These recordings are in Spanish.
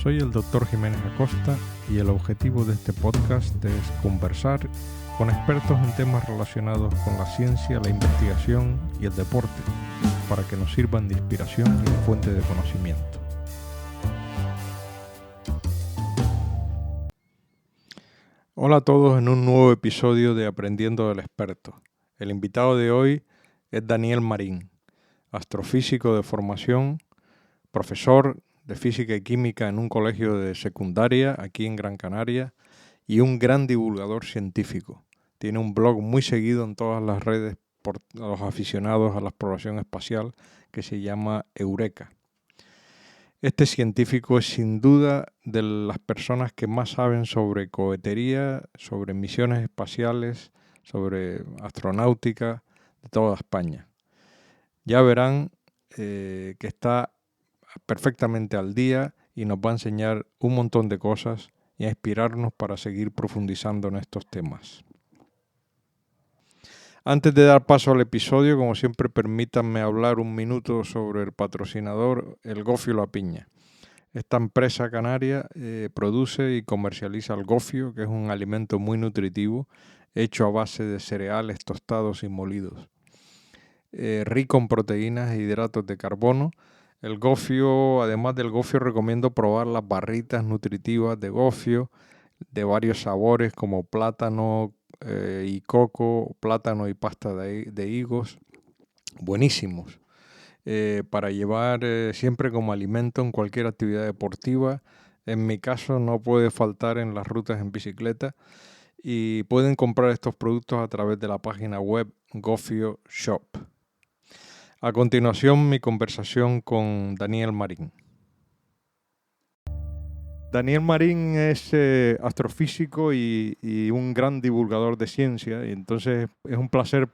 Soy el Dr. Jiménez Acosta y el objetivo de este podcast es conversar con expertos en temas relacionados con la ciencia, la investigación y el deporte, para que nos sirvan de inspiración y de fuente de conocimiento. Hola a todos en un nuevo episodio de Aprendiendo del Experto. El invitado de hoy es Daniel Marín, astrofísico de formación, profesor de física y química en un colegio de secundaria aquí en Gran Canaria y un gran divulgador científico. Tiene un blog muy seguido en todas las redes por los aficionados a la exploración espacial que se llama Eureka. Este científico es sin duda de las personas que más saben sobre cohetería, sobre misiones espaciales, sobre astronáutica de toda España. Ya verán que está perfectamente al día y nos va a enseñar un montón de cosas y a inspirarnos para seguir profundizando en estos temas. Antes de dar paso al episodio, como siempre, permítanme hablar un minuto sobre el patrocinador, el Gofio La Piña. Esta empresa canaria produce y comercializa el gofio, que es un alimento muy nutritivo, hecho a base de cereales tostados y molidos. Rico en proteínas e hidratos de carbono. El gofio, además del gofio, recomiendo probar las barritas nutritivas de gofio de varios sabores como plátano y coco, plátano y pasta de higos, buenísimos, para llevar siempre como alimento en cualquier actividad deportiva. En mi caso no puede faltar en las rutas en bicicleta y pueden comprar estos productos a través de la página web Gofio Shop. A continuación, mi conversación con Daniel Marín. Daniel Marín es astrofísico y un gran divulgador de ciencia, y entonces es un placer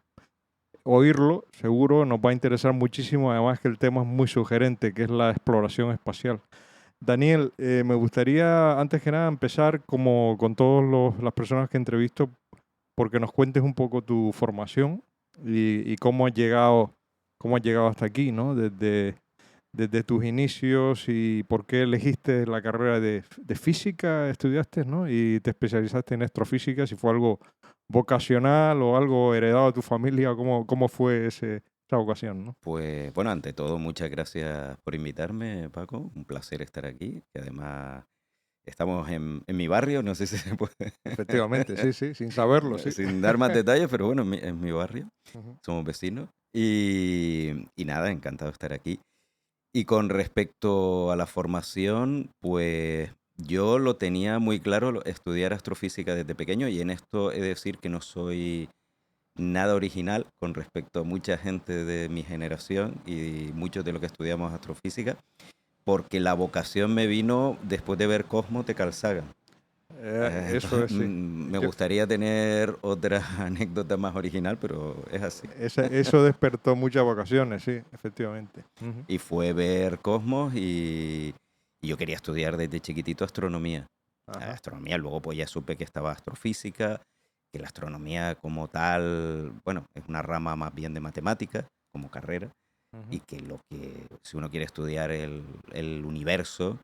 oírlo. Seguro nos va a interesar muchísimo, además que el tema es muy sugerente, que es la exploración espacial. Daniel, me gustaría antes que nada empezar como con todas las personas que entrevisto, porque nos cuentes un poco tu formación y cómo has llegado hasta aquí, ¿no? Desde tus inicios y por qué elegiste la carrera de física, estudiaste, ¿no? Y te especializaste en astrofísica, si fue algo vocacional o algo heredado de tu familia, ¿cómo fue esa ocasión, ¿no? Pues bueno, ante todo, muchas gracias por invitarme, Paco. Un placer estar aquí. Y además estamos en mi barrio, no sé si se puede. Efectivamente, sí, sin saberlo, sí. Sin dar más detalles, pero bueno, en mi barrio. Ujú. Somos vecinos. Y nada, encantado de estar aquí. Y con respecto a la formación, pues yo lo tenía muy claro, estudiar astrofísica desde pequeño, y en esto he de decir que no soy nada original con respecto a mucha gente de mi generación y muchos de los que estudiamos astrofísica, porque la vocación me vino después de ver Cosmos de Carl Sagan. Eso Entonces, es, sí. me Yo- gustaría tener otra anécdota más original, pero es así. eso despertó muchas vocaciones, sí, efectivamente. Ujú. Y fue ver Cosmos y yo quería estudiar desde chiquitito astronomía. Ajá. Astronomía, luego pues ya supe que estaba astrofísica, que la astronomía como tal, bueno, es una rama más bien de matemáticas como carrera, Ujú. y que si uno quiere estudiar el universo,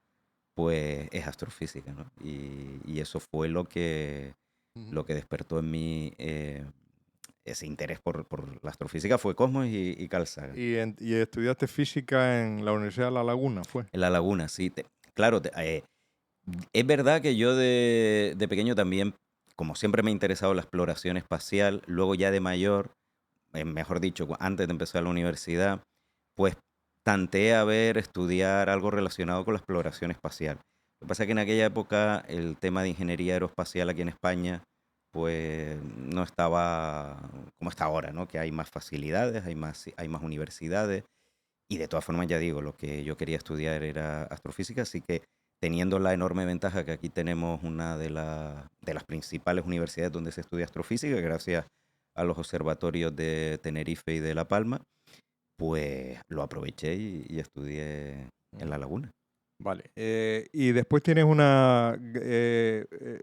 pues es astrofísica, ¿no? Y eso fue Ujú. lo que despertó en mí ese interés por la astrofísica, fue Cosmos y Carl Sagan. Y estudiaste física en la Universidad de La Laguna, ¿fue? En La Laguna, sí. Claro, es verdad que yo de pequeño también, como siempre me ha interesado la exploración espacial, luego ya de mayor, mejor dicho, antes de empezar la universidad, pues tanteé a ver, estudiar algo relacionado con la exploración espacial. Lo que pasa es que en aquella época el tema de ingeniería aeroespacial aquí en España, pues no estaba como está ahora, ¿no? Que hay más facilidades, hay más universidades, y de todas formas, ya digo, lo que yo quería estudiar era astrofísica, así que teniendo la enorme ventaja que aquí tenemos una de las principales universidades donde se estudia astrofísica, gracias a los observatorios de Tenerife y de La Palma, pues lo aproveché y estudié en La Laguna. Vale. Y después tienes una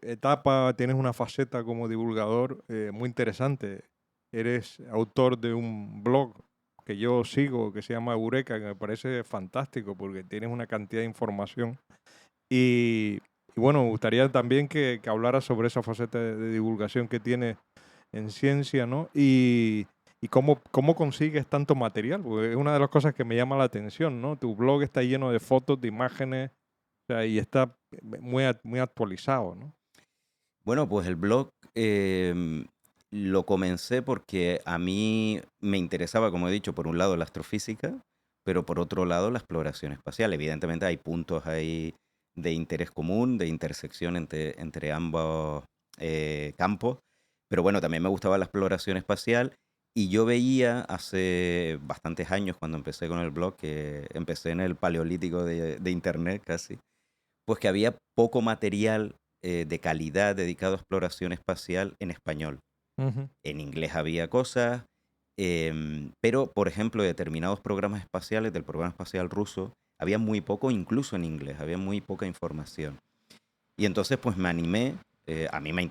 etapa, tienes una faceta como divulgador muy interesante. Eres autor de un blog que yo sigo, que se llama Eureka, que me parece fantástico porque tienes una cantidad de información Y, y bueno, me gustaría también que hablara sobre esa faceta de divulgación que tiene en ciencia, ¿no? Y cómo consigues tanto material, porque es una de las cosas que me llama la atención, ¿no? Tu blog está lleno de fotos, de imágenes, o sea, y está muy actualizado, ¿no? Bueno, pues el blog lo comencé porque a mí me interesaba, como he dicho, por un lado la astrofísica, pero por otro lado la exploración espacial. Evidentemente hay puntos ahí de interés común, de intersección entre ambos campos, pero bueno, también me gustaba la exploración espacial y yo veía hace bastantes años cuando empecé con el blog, que empecé en el paleolítico de Internet casi, pues que había poco material de calidad dedicado a exploración espacial en español. Ujú, En inglés había cosas, pero, por ejemplo, determinados programas espaciales del programa espacial ruso, había muy poco, incluso en inglés, había muy poca información. Y entonces, pues me animé. A mí ha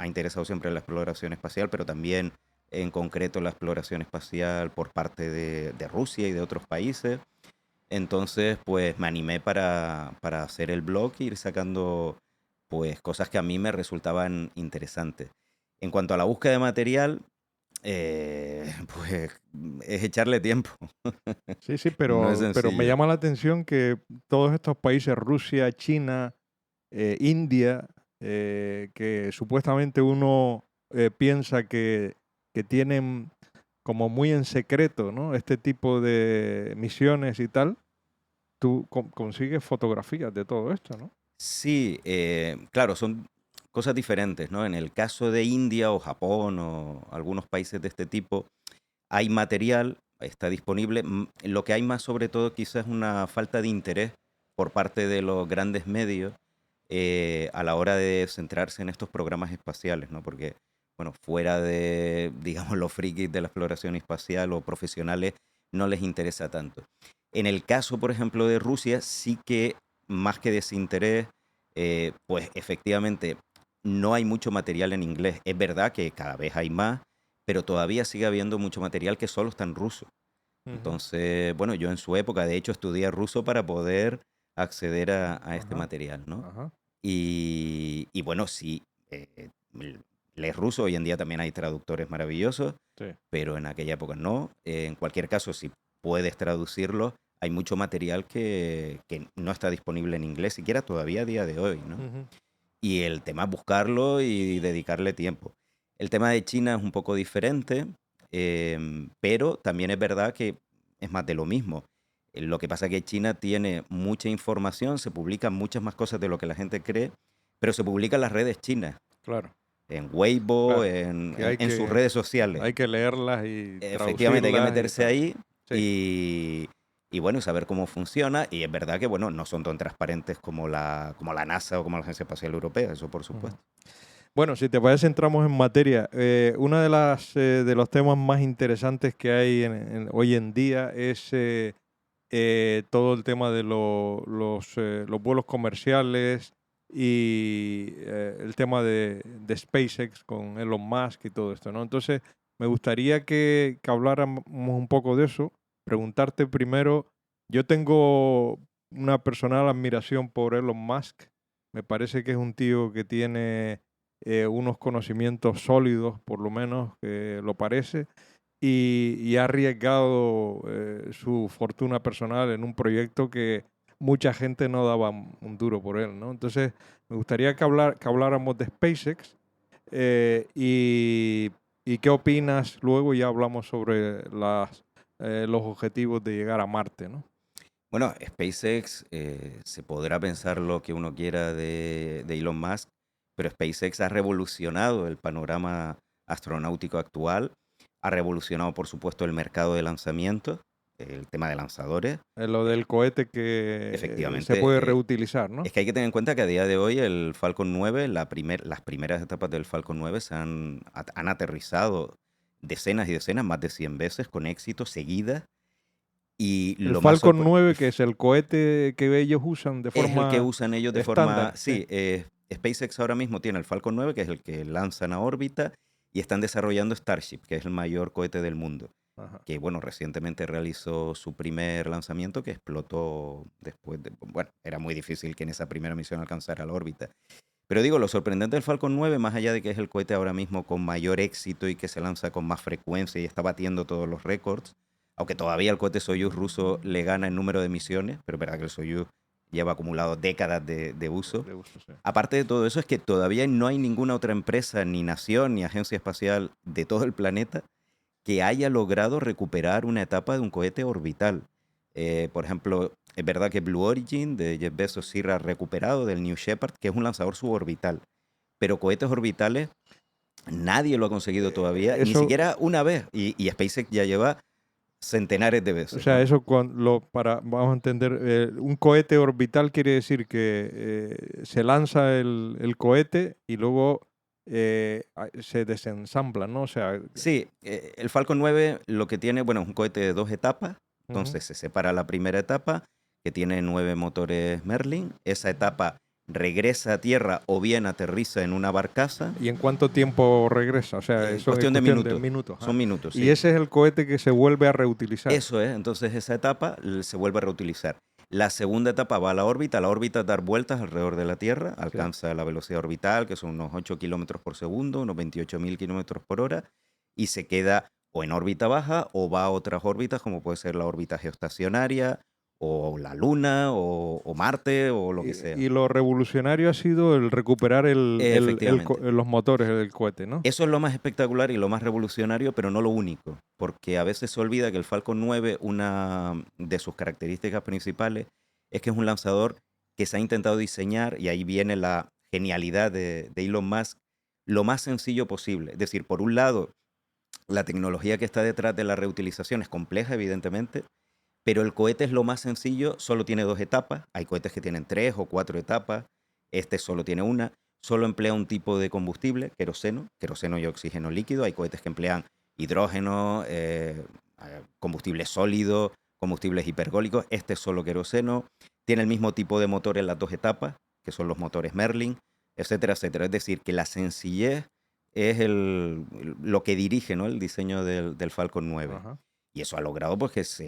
interesado siempre la exploración espacial, pero también en concreto la exploración espacial por parte de Rusia y de otros países. Entonces, pues me animé para hacer el blog e ir sacando pues cosas que a mí me resultaban interesantes. En cuanto a la búsqueda de material, pues es echarle tiempo. sí, sí, No es pero me sencillo. llama la atención que todos estos países, Rusia, China, India, que supuestamente uno piensa que tienen como muy en secreto, ¿no? Este tipo de misiones y tal, tú consigues fotografías de todo esto, ¿no? Sí, claro, son cosas diferentes, ¿no? En el caso de India o Japón o algunos países de este tipo, hay material, está disponible. Lo que hay más sobre todo quizás es una falta de interés por parte de los grandes medios a la hora de centrarse en estos programas espaciales, ¿no? Porque, bueno, fuera de, digamos, los frikis de la exploración espacial o profesionales, no les interesa tanto. En el caso, por ejemplo, de Rusia, sí que más que desinterés, pues efectivamente no hay mucho material en inglés. Es verdad que cada vez hay más, pero todavía sigue habiendo mucho material que solo está en ruso. Ujú. Entonces, bueno, yo en su época, de hecho, estudié ruso para poder acceder a este Ajá, material, ¿no? ajá. Y bueno, sí, lees ruso, hoy en día también hay traductores maravillosos, Sí. pero en aquella época no. En cualquier caso, si puedes traducirlo, hay mucho material que no está disponible en inglés, siquiera todavía a día de hoy, ¿no? Ujú. Y el tema es buscarlo y dedicarle tiempo. El tema de China es un poco diferente, pero también es verdad que es más de lo mismo. Lo que pasa es que China tiene mucha información, se publican muchas más cosas de lo que la gente cree, pero se publican en las redes chinas, Claro, en Weibo, claro. Que en sus redes sociales. hay que leerlas y Efectivamente, hay que traducirlas y meterse tal. ahí Sí. y bueno, saber cómo funciona. Y es verdad que, bueno, no son tan transparentes como la NASA o como la Agencia Espacial Europea, eso por Ujú. supuesto. Bueno, si te parece, entramos en materia. Uno de los temas más interesantes que hay hoy en día es todo el tema de los vuelos comerciales y el tema de SpaceX con Elon Musk y todo esto, ¿no? Entonces, me gustaría que habláramos un poco de eso. Preguntarte primero, yo tengo una personal admiración por Elon Musk. Me parece que es un tío que tiene unos conocimientos sólidos, por lo menos, que lo parece, y ha arriesgado su fortuna personal en un proyecto que mucha gente no daba un duro por él, ¿no? Entonces, me gustaría que habláramos de SpaceX eh, y, y qué opinas. Luego ya hablamos sobre los objetivos de llegar a Marte, ¿no? Bueno, SpaceX, se podrá pensar lo que uno quiera de Elon Musk, pero SpaceX ha revolucionado el panorama astronáutico actual, ha revolucionado, por supuesto, el mercado de lanzamientos, el tema de lanzadores. Lo Eh, del cohete que se puede Efectivamente, reutilizar, ¿no? es que hay que tener en cuenta que a día de hoy el Falcon 9, las primeras etapas del Falcon 9 han aterrizado decenas y decenas, más de 100 veces con éxito, seguidas. Y El lo más Falcon sorprendente 9, que es el cohete que ellos usan de es el que forma usan ellos de forma... estándar, sí. Sí, SpaceX ahora mismo tiene el Falcon 9, que es el que lanzan a órbita, y están desarrollando Starship, que es el mayor cohete del mundo. Ajá. que bueno, recientemente realizó su primer lanzamiento que explotó después de, bueno, era muy difícil que en esa primera misión alcanzara la órbita. Pero digo, lo sorprendente del Falcon 9, más allá de que es el cohete ahora mismo con mayor éxito y que se lanza con más frecuencia y está batiendo todos los récords, aunque todavía el cohete Soyuz ruso le gana en número de misiones, pero es verdad que el Soyuz lleva acumulado décadas de uso. De uso, sí. Aparte de todo eso, es que todavía no hay ninguna otra empresa, ni nación, ni agencia espacial de todo el planeta que haya logrado recuperar una etapa de un cohete orbital. Por ejemplo, es verdad que Blue Origin de Jeff Bezos sí ha recuperado del New Shepard, que es un lanzador suborbital, pero cohetes orbitales nadie lo ha conseguido todavía, ni Eso, siquiera una vez, y SpaceX ya lleva centenares de o veces, sea, ¿no? eso vamos a entender, un cohete orbital quiere decir que se lanza el cohete y luego se desensambla, ¿no? O sea, Sí, el Falcon 9 lo que tiene, bueno, es un cohete de 2 etapas, ujú. entonces se separa la primera etapa, que tiene 9 motores Merlin, esa etapa regresa a tierra o bien aterriza en una barcaza, ¿Y en cuánto tiempo regresa? O sea, eso es cuestión de cuestión de minutos, minutos. son minutos, Y sí. ese es el cohete que se vuelve a reutilizar. Eso es, entonces esa etapa se vuelve a reutilizar. La segunda etapa va a la órbita dar vueltas alrededor de la Tierra, Sí. alcanza la velocidad orbital, que son unos 8 kilómetros por segundo, unos 28.000 kilómetros por hora, y se queda o en órbita baja o va a otras órbitas, como puede ser la órbita geoestacionaria, o la Luna, o Marte, o lo que sea. Y lo revolucionario ha sido el recuperar Efectivamente. los motores del cohete, ¿no? Eso es lo más espectacular y lo más revolucionario, pero no lo único, porque a veces se olvida que el Falcon 9, una de sus características principales, es que es un lanzador que se ha intentado diseñar, y ahí viene la genialidad de Elon Musk, lo más sencillo posible. Es decir, por un lado, la tecnología que está detrás de la reutilización es compleja, evidentemente, pero el cohete es lo más sencillo, solo tiene 2 etapas. Hay cohetes que tienen 3 o 4 etapas, este solo tiene una. Solo emplea un tipo de combustible, queroseno y oxígeno líquido. Hay cohetes que emplean hidrógeno, combustible sólido, combustibles hipergólicos. Este es solo queroseno. Tiene el mismo tipo de motor en las 2 etapas, que son los motores Merlin, etcétera, etcétera. Es decir, que la sencillez es lo que dirige, ¿no?, el diseño del Falcon 9. Ajá. Y eso ha logrado, pues,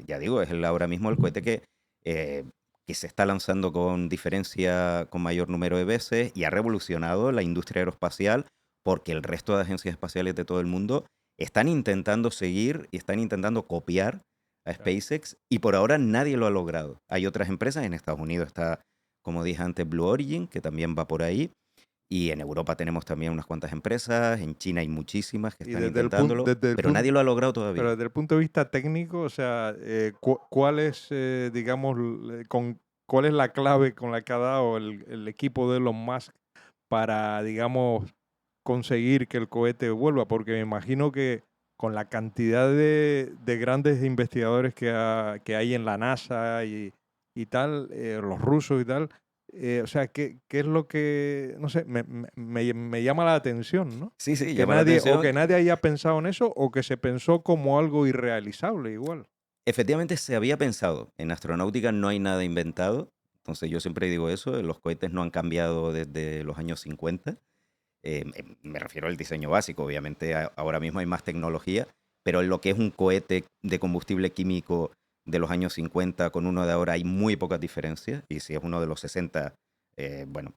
ya digo, es ahora mismo el cohete eh, que se está lanzando con diferencia, con mayor número de veces, y ha revolucionado la industria aeroespacial, porque el resto de agencias espaciales de todo el mundo están intentando seguir y están intentando copiar a Claro. SpaceX, y por ahora nadie lo ha logrado. Hay otras empresas, en Estados Unidos está, como dije antes, Blue Origin, que también va por ahí, y en Europa tenemos también unas cuantas empresas, en China hay muchísimas que Y están intentándolo, pero nadie lo ha logrado pero todavía. desde el punto de vista técnico, o sea, ¿cuál es, digamos, cuál es la clave con la que ha dado el equipo de Elon Musk para, digamos, conseguir que el cohete vuelva? Porque me imagino que con la cantidad de grandes investigadores que hay en la NASA y tal, los rusos y tal, o sea, ¿qué es lo que, no sé, me llama la atención, ¿no? Sí, sí, Que llama la nadie, o atención. que nadie haya pensado en eso, o que se pensó como algo irrealizable igual. Efectivamente, se había pensado. En astronáutica no hay nada inventado. Entonces yo siempre digo eso, los cohetes no han cambiado desde los años 50. Me refiero al diseño básico, obviamente ahora mismo hay más tecnología, pero en lo que es un cohete de combustible químico de los años 50 con uno de ahora hay muy pocas diferencias. Y si es uno de los 60, bueno,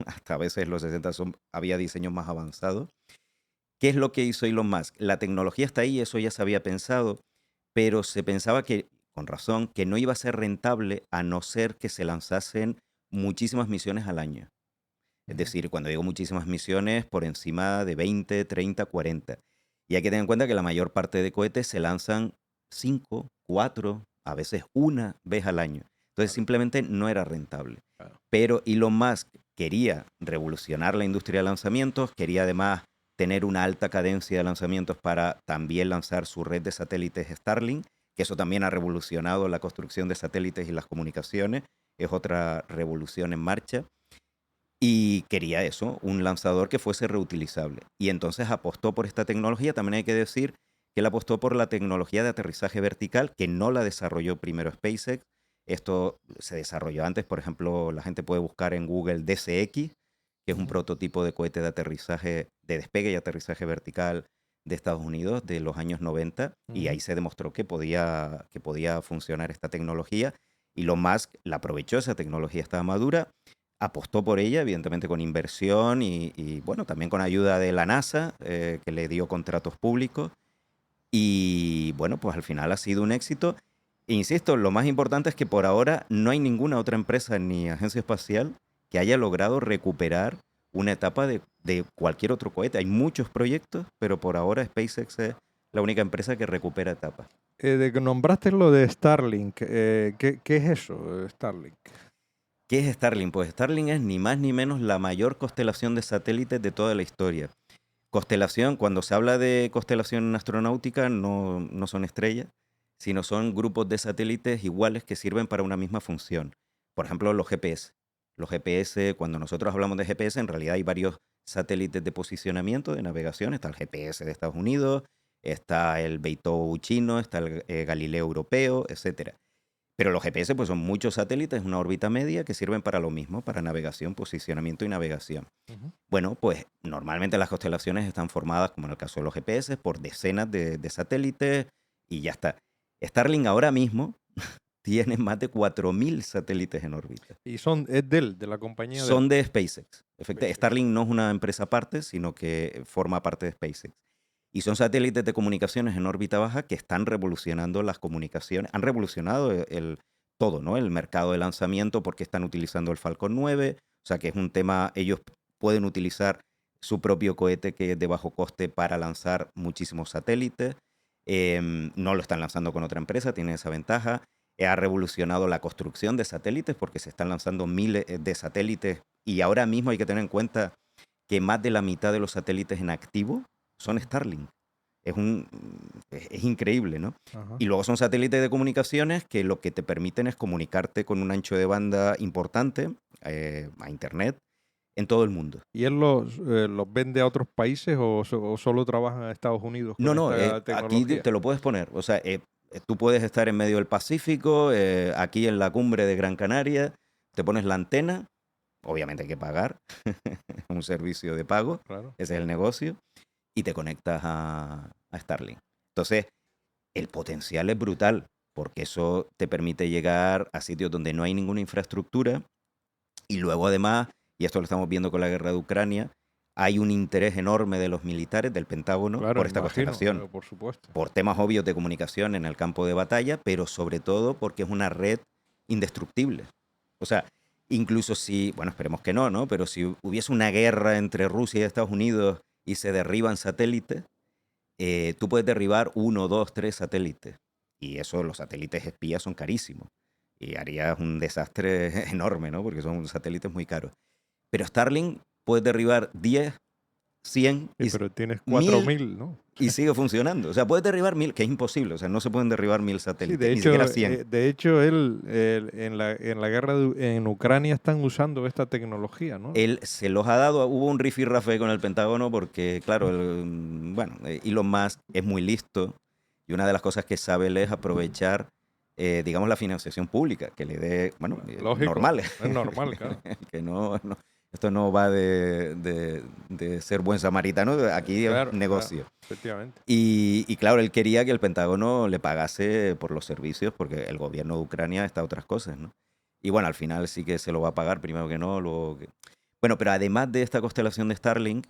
hasta a veces los 60 había diseños más avanzados. ¿Qué es lo que hizo Elon Musk? La tecnología está ahí, eso ya se había pensado, pero se pensaba que, con razón, que no iba a ser rentable a no ser que se lanzasen muchísimas misiones al año. Es Ujú. decir, cuando digo muchísimas misiones, por encima de 20, 30, 40. Y hay que tener en cuenta que la mayor parte de cohetes se lanzan 5, 4, a veces una vez al año. Entonces Claro, simplemente no era rentable. claro. Pero Elon Musk quería revolucionar la industria de lanzamientos, quería además tener una alta cadencia de lanzamientos para también lanzar su red de satélites Starlink, que eso también ha revolucionado la construcción de satélites y las comunicaciones, es otra revolución en marcha. Y quería eso, un lanzador que fuese reutilizable. Y entonces apostó por esta tecnología. También hay que decir que él apostó por la tecnología de aterrizaje vertical, que no la desarrolló primero SpaceX. Esto se desarrolló antes. Por ejemplo, la gente puede buscar en Google DCX, que es un Ujú. prototipo de cohete de aterrizaje, de despegue y aterrizaje vertical de Estados Unidos de los años 90 y ahí se demostró que podía funcionar esta tecnología. Y Elon Musk la aprovechó, esa tecnología estaba madura, apostó por ella, evidentemente con inversión y bueno, también con ayuda de la NASA, que le dio contratos públicos. Y bueno, pues al final ha sido un éxito. E insisto, lo más importante es que por ahora no hay ninguna otra empresa ni agencia espacial que haya logrado recuperar una etapa de cualquier otro cohete. Hay muchos proyectos, pero por ahora SpaceX es la única empresa que recupera etapas. De que nombraste lo de Starlink, ¿qué es eso, Starlink? ¿Qué es Starlink? Pues Starlink es ni más ni menos la mayor constelación de satélites de toda la historia. Constelación, cuando se habla de constelación astronáutica, no son estrellas, sino son grupos de satélites iguales que sirven para una misma función. Por ejemplo, los GPS. Los GPS, cuando nosotros hablamos de GPS, en realidad hay varios satélites de posicionamiento, de navegación. Está el GPS de Estados Unidos, está el Beidou chino, está el Galileo europeo, etcétera. Pero los GPS pues, son muchos satélites, una órbita media que sirven para lo mismo, para navegación, posicionamiento y navegación. Bueno, pues normalmente las constelaciones están formadas, como en el caso de los GPS, por decenas de satélites y ya está. Starlink ahora mismo tiene más de 4.000 satélites en órbita. Y es de la compañía Son de SpaceX. SpaceX. Starlink no es una empresa aparte, sino que forma parte de SpaceX. Y son satélites de comunicaciones en órbita baja que están revolucionando las comunicaciones. Han revolucionado todo, ¿no? El mercado de lanzamiento porque están utilizando el Falcon 9. O sea que es un tema, ellos pueden utilizar su propio cohete que es de bajo coste para lanzar muchísimos satélites. No lo están lanzando con otra empresa, tienen esa ventaja. Ha revolucionado la construcción de satélites porque se están lanzando miles de satélites y ahora mismo hay que tener en cuenta que más de la mitad de los satélites en activo son Starlink. Es increíble, ¿no? Ajá. Y luego son satélites de comunicaciones que lo que te permiten es comunicarte con un ancho de banda importante a Internet en todo el mundo. ¿Y él los vende a otros países o solo trabaja en Estados Unidos con No, esta aquí tecnología? te lo puedes poner. O sea, tú puedes estar en medio del Pacífico, aquí en la cumbre de Gran Canaria, te pones la antena, obviamente hay que pagar, un servicio de pago, Claro. ese es el negocio, y te conectas a Starlink. Entonces, el potencial es brutal, porque eso te permite llegar a sitios donde no hay ninguna infraestructura, y luego además, y esto lo estamos viendo con la guerra de Ucrania, hay un interés enorme de los militares, del Pentágono, Claro, por esta imagino, constelación, por supuesto. por temas obvios de comunicación en el campo de batalla, pero sobre todo porque es una red indestructible. O sea, incluso si, bueno, esperemos que no, ¿no? Pero si hubiese una guerra entre Rusia y Estados Unidos y se derriban satélites, tú puedes derribar 1, 2, 3 satélites. Y eso, los satélites espías son carísimos. Y harías un desastre enorme, ¿no? Porque son satélites muy caros. Pero Starlink puede derribar 10, 100 Sí, y pero tienes 1000 4.000, ¿no? y sigue funcionando. O sea, puedes derribar 1000, que es imposible. O sea, no se pueden derribar 1000 Sí, satélites, ni siquiera 100. de hecho él en la guerra en Ucrania están usando esta tecnología, ¿no? Él se los ha dado, hubo un rifirrafe con el Pentágono porque, claro, bueno, Elon Musk es muy listo y una de las cosas que sabe él es aprovechar, digamos, la financiación pública, que le dé, bueno, Lógico, normales. es normal, claro. Que esto no va de ser buen samaritano, aquí Claro, es negocio. efectivamente. Y claro, él quería que el Pentágono le pagase por los servicios porque el gobierno de Ucrania está a otras cosas, ¿no? Y bueno, al final sí que se lo va a pagar, primero que no, luego que... Bueno, pero además de esta constelación de Starlink,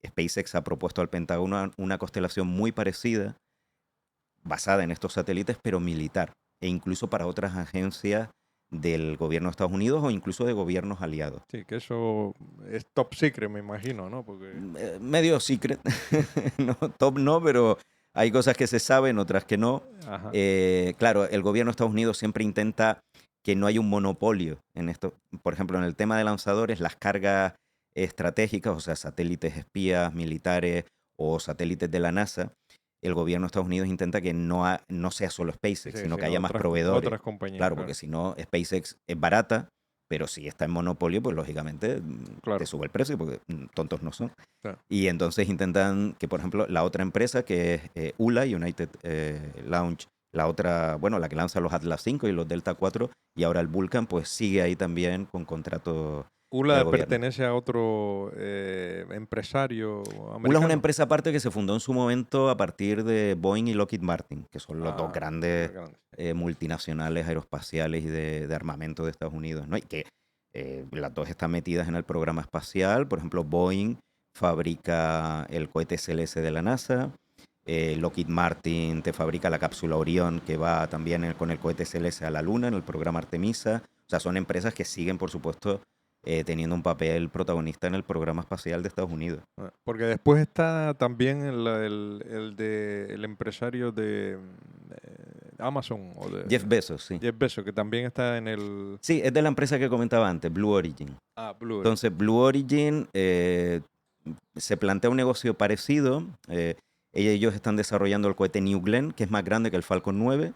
SpaceX ha propuesto al Pentágono una constelación muy parecida, basada en estos satélites, pero militar, e incluso para otras agencias del gobierno de Estados Unidos o incluso de gobiernos aliados. Sí, que eso es top secret, me imagino, ¿no? Porque Medio secret, no, top no, pero hay cosas que se saben, otras que no. ajá. Claro, el gobierno de Estados Unidos siempre intenta que no haya un monopolio en esto. Por ejemplo, en el tema de lanzadores, las cargas estratégicas, o sea, satélites espías militares o satélites de la NASA, el gobierno de Estados Unidos intenta que no sea solo SpaceX, Sí, sino sí, que haya más proveedores. otras compañías, Claro, claro. porque si no, SpaceX es barata, pero si está en monopolio, pues lógicamente Claro. te sube el precio, porque tontos no son. Claro. Y entonces intentan que, por ejemplo, la otra empresa, que es ULA, United Launch, la otra, bueno, la que lanza los Atlas 5 y los Delta 4, y ahora el Vulcan, pues sigue ahí también con contratos del ULA gobierno. pertenece a otro empresario ULA es una americano. empresa aparte que se fundó en su momento a partir de Boeing y Lockheed Martin, que son los dos Ah, grandes grande. multinacionales aeroespaciales y de armamento de Estados Unidos, ¿no? Y que las dos están metidas en el programa espacial. Por ejemplo, Boeing fabrica el cohete SLS de la NASA, Lockheed Martin te fabrica la cápsula Orión, que va también con el cohete SLS a la Luna en el programa Artemisa. O sea, son empresas que siguen, por supuesto, teniendo un papel protagonista en el programa espacial de Estados Unidos. Porque después está también el empresario de Amazon o de Jeff Bezos, sí. Jeff Bezos, que también está en el... Sí, es de la empresa que comentaba antes, Blue Origin. Blue Origin. Entonces, Blue Origin se plantea un negocio parecido. Ellos están desarrollando el cohete New Glenn, que es más grande que el Falcon 9,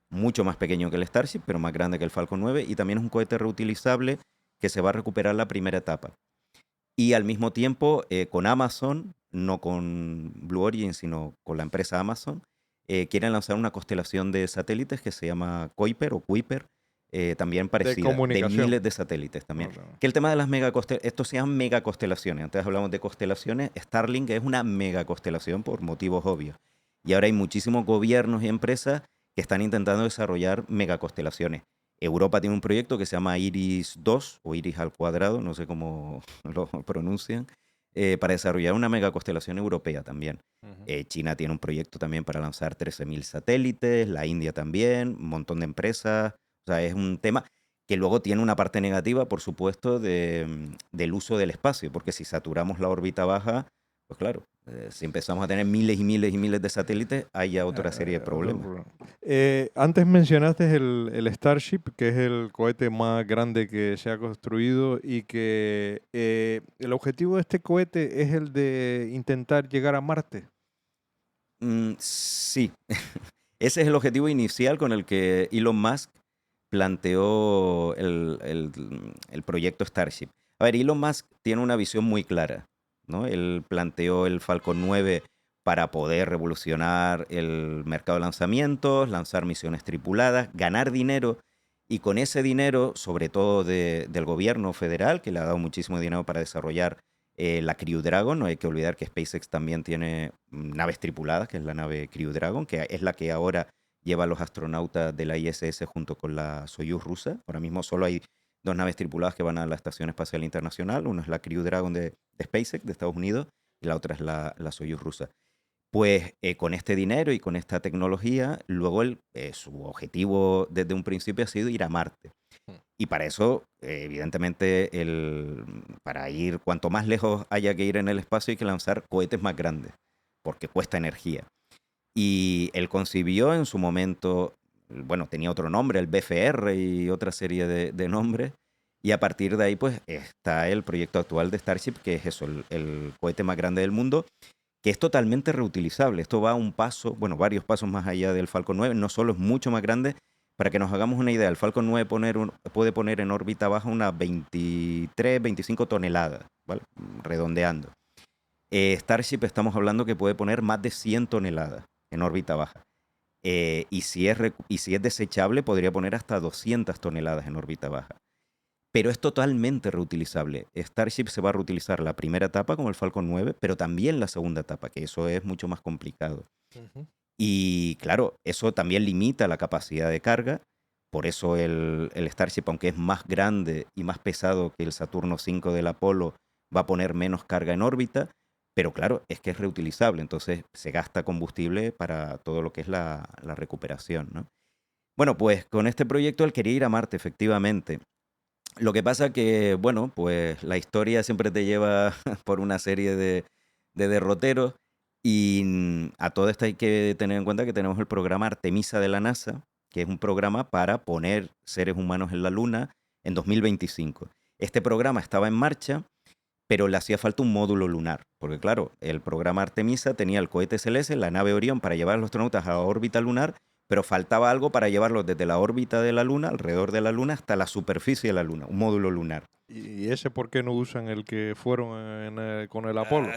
mucho más pequeño que el Starship, pero más grande que el Falcon 9, y también es un cohete reutilizable que se va a recuperar la primera etapa. Y al mismo tiempo, con Amazon, no con Blue Origin, sino con la empresa Amazon, quieren lanzar una constelación de satélites que se llama Kuiper o Kuiper, también De parecida, de comunicación. miles de satélites también. No, no. Que el tema de las estos se llaman megaconstelaciones. Antes hablamos de constelaciones. Starlink es una megaconstelación por motivos obvios. Y ahora hay muchísimos gobiernos y empresas que están intentando desarrollar megaconstelaciones. Europa tiene un proyecto que se llama Iris 2 o Iris al cuadrado, no sé cómo lo pronuncian, para desarrollar una megaconstelación europea también. Ujú. China tiene un proyecto también para lanzar 13.000 satélites, la India también, un montón de empresas. O sea, es un tema que luego tiene una parte negativa, por supuesto, del uso del espacio, porque si saturamos la órbita baja, pues claro, si empezamos a tener miles y miles y miles de satélites, hay ya otra serie de Otro problemas. problema. Antes mencionaste el Starship, que es el cohete más grande que se ha construido y que el objetivo de este cohete es el de intentar llegar a Marte. Sí, ese es el objetivo inicial con el que Elon Musk planteó el proyecto Starship. A ver, Elon Musk tiene una visión muy clara, ¿no? Él planteó el Falcon 9 para poder revolucionar el mercado de lanzamientos, lanzar misiones tripuladas, ganar dinero y con ese dinero, sobre todo del gobierno federal, que le ha dado muchísimo dinero para desarrollar la Crew Dragon. No hay que olvidar que SpaceX también tiene naves tripuladas, que es la nave Crew Dragon, que es la que ahora lleva a los astronautas de la ISS junto con la Soyuz rusa. Ahora mismo solo hay dos naves tripuladas que van a la Estación Espacial Internacional. Una es la Crew Dragon de SpaceX, de Estados Unidos, y la otra es la Soyuz rusa. Pues con este dinero y con esta tecnología, luego su objetivo desde un principio ha sido ir a Marte. Y para eso, evidentemente, para ir cuanto más lejos haya que ir en el espacio, hay que lanzar cohetes más grandes, porque cuesta energía. Y él concibió en su momento, bueno, tenía otro nombre, el BFR y otra serie de nombres. Y a partir de ahí, pues, está el proyecto actual de Starship, que es eso, el cohete más grande del mundo, que es totalmente reutilizable. Esto va un paso, bueno, varios pasos más allá del Falcon 9. No solo es mucho más grande, para que nos hagamos una idea, el Falcon 9 puede poner en órbita baja unas 23, 25 toneladas, ¿vale? Redondeando. Starship estamos hablando que puede poner más de 100 toneladas en órbita baja. Y si es desechable, podría poner hasta 200 toneladas en órbita baja. Pero es totalmente reutilizable. Starship se va a reutilizar la primera etapa, como el Falcon 9, pero también la segunda etapa, que eso es mucho más complicado. Ujú. Y claro, eso también limita la capacidad de carga. Por eso el Starship, aunque es más grande y más pesado que el Saturno 5 del Apolo, va a poner menos carga en órbita. Pero claro, es que es reutilizable, entonces se gasta combustible para todo lo que es la recuperación, ¿no? Bueno, pues con este proyecto él quería ir a Marte, efectivamente. Lo que pasa que, bueno, pues la historia siempre te lleva por una serie de derroteros y a todo esto hay que tener en cuenta que tenemos el programa Artemisa de la NASA, que es un programa para poner seres humanos en la Luna en 2025. Este programa estaba en marcha, pero le hacía falta un módulo lunar, porque claro, el programa Artemisa tenía el cohete SLS, la nave Orión para llevar a los astronautas a la órbita lunar, pero faltaba algo para llevarlos desde la órbita de la Luna, alrededor de la Luna, hasta la superficie de la Luna, un módulo lunar. ¿Y ese por qué no usan el que fueron con el Apolo?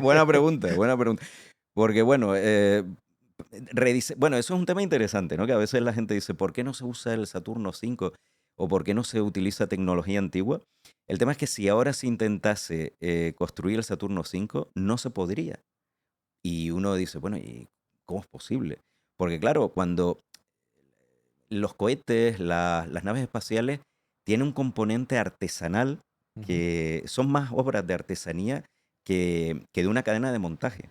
Buena pregunta, buena pregunta. Porque bueno, bueno, eso es un tema interesante, ¿no? Que a veces la gente dice, ¿por qué no se usa el Saturno 5? o por qué no se utiliza tecnología antigua. El tema es que si ahora se intentase construir el Saturno V, no se podría. Y uno dice, bueno, ¿y cómo es posible? Porque claro, cuando los cohetes, las naves espaciales, tienen un componente artesanal Ujú. que son más obras de artesanía que de una cadena de montaje.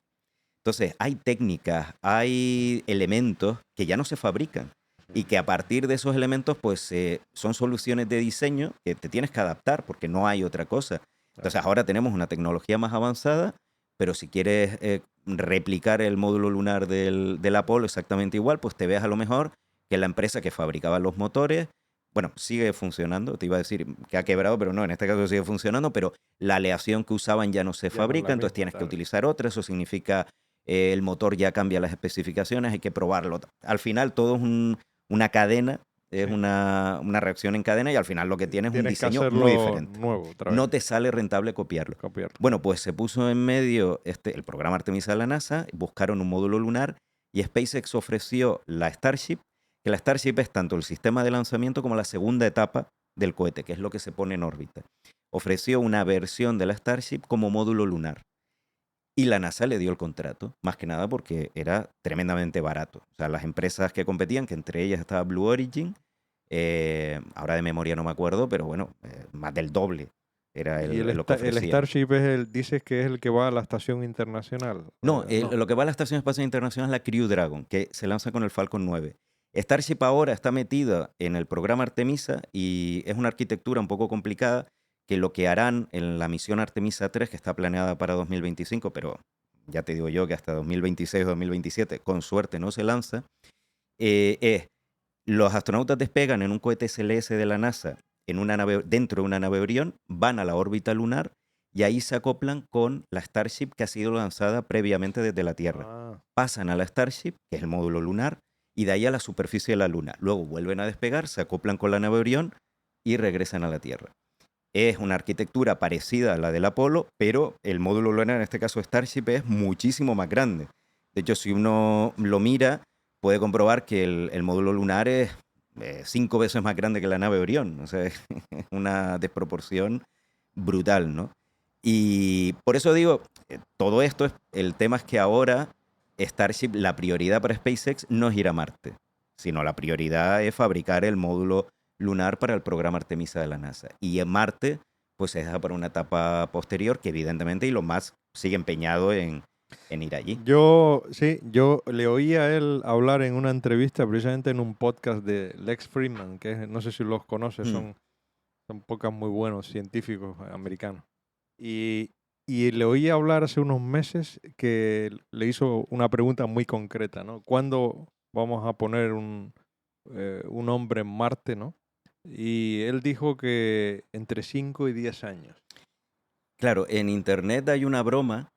Entonces, hay técnicas, hay elementos que ya no se fabrican y que a partir de esos elementos, pues son soluciones de diseño que te tienes que adaptar porque no hay otra cosa. Entonces, Claro. ahora tenemos una tecnología más avanzada, pero si quieres replicar el módulo lunar del Apolo exactamente igual, pues te ves a lo mejor que la empresa que fabricaba los motores, bueno, sigue funcionando, te iba a decir que ha quebrado, pero no, en este caso sigue funcionando, pero la aleación que usaban ya no se Ya no es la fabrica, entonces misma, tienes que claro. utilizar otra, eso significa el motor ya cambia las especificaciones, hay que probarlo. Al final todo es una cadena, es Sí. una reacción en cadena y al final lo que tienes es un Tienes que diseño muy hacerlo diferente. nuevo otra vez, No te sale rentable copiarlo. copiarlo. Bueno, pues se puso en medio el programa Artemisa de la NASA, buscaron un módulo lunar y SpaceX ofreció la Starship, que la Starship es tanto el sistema de lanzamiento como la segunda etapa del cohete, que es lo que se pone en órbita. Ofreció una versión de la Starship como módulo lunar. Y la NASA le dio el contrato, más que nada porque era tremendamente barato. O sea, las empresas que competían, que entre ellas estaba Blue Origin, ahora de memoria no me acuerdo, pero bueno, más del doble era Y lo que el ofrecían. Starship dices que es el que va a la estación internacional. No, No. lo que va a la Estación Espacial Internacional es la Crew Dragon, que se lanza con el Falcon 9. Starship ahora está metida en el programa Artemisa y es una arquitectura un poco complicada que lo que harán en la misión Artemisa 3, que está planeada para 2025, pero ya te digo yo que hasta 2026 o 2027, con suerte no se lanza, es los astronautas despegan en un cohete SLS de la NASA en una nave, dentro de una nave Orión, van a la órbita lunar y ahí se acoplan con la Starship que ha sido lanzada previamente desde la Tierra. Ah, Pasan a la Starship, que es el módulo lunar, y de ahí a la superficie de la Luna. Luego vuelven a despegar, se acoplan con la nave Orión y regresan a la Tierra. Es una arquitectura parecida a la del Apolo, pero el módulo lunar, en este caso Starship, es muchísimo más grande. De hecho, si uno lo mira, puede comprobar que el módulo lunar es 5 veces más grande que la nave Orión. O sea, es una desproporción brutal, ¿no? Y por eso digo, todo esto, el tema es que ahora Starship, la prioridad para SpaceX no es ir a Marte, sino la prioridad es fabricar el módulo lunar para el programa Artemisa de la NASA. Y en Marte, pues se deja para una etapa posterior que evidentemente Elon Musk sigue empeñado en ir allí. yo le oí a él hablar en una entrevista, precisamente en un podcast de Lex Fridman, no sé si los conoces, Mm, son podcasts muy buenos, científicos americanos. Y le oí hablar hace unos meses que le hizo una pregunta muy concreta, ¿no? ¿Cuándo vamos a poner un hombre en Marte, ¿no? Y él dijo que entre 5 y 10 años. Claro, en Internet hay una broma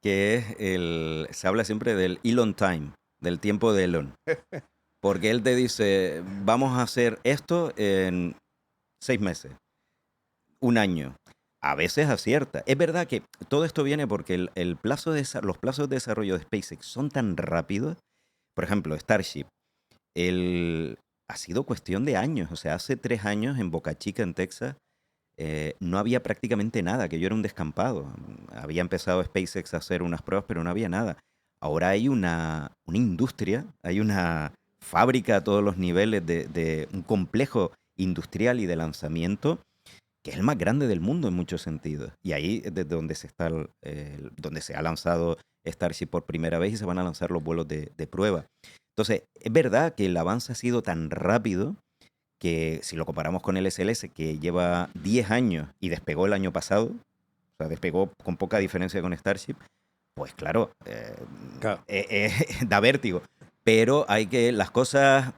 que es se habla siempre del Elon Time, del tiempo de Elon. Porque él te dice, vamos a hacer esto en 6 meses, un año. A veces acierta. Es verdad que todo esto viene porque los plazos de desarrollo de SpaceX son tan rápidos. Por ejemplo, Starship, ha sido cuestión de años. O sea, hace 3 años en Boca Chica, en Texas, no había prácticamente nada, que yo era un descampado. Había empezado SpaceX a hacer unas pruebas, pero no había nada. Ahora hay una industria, hay una fábrica a todos los niveles de un complejo industrial y de lanzamiento que es el más grande del mundo en muchos sentidos. Y ahí es desde donde donde se ha lanzado Starship por primera vez y se van a lanzar los vuelos de prueba. Entonces, es verdad que el avance ha sido tan rápido que si lo comparamos con el SLS, que lleva 10 años y despegó el año pasado, o sea, despegó con poca diferencia con Starship, pues claro, Claro. da vértigo. Pero las cosas,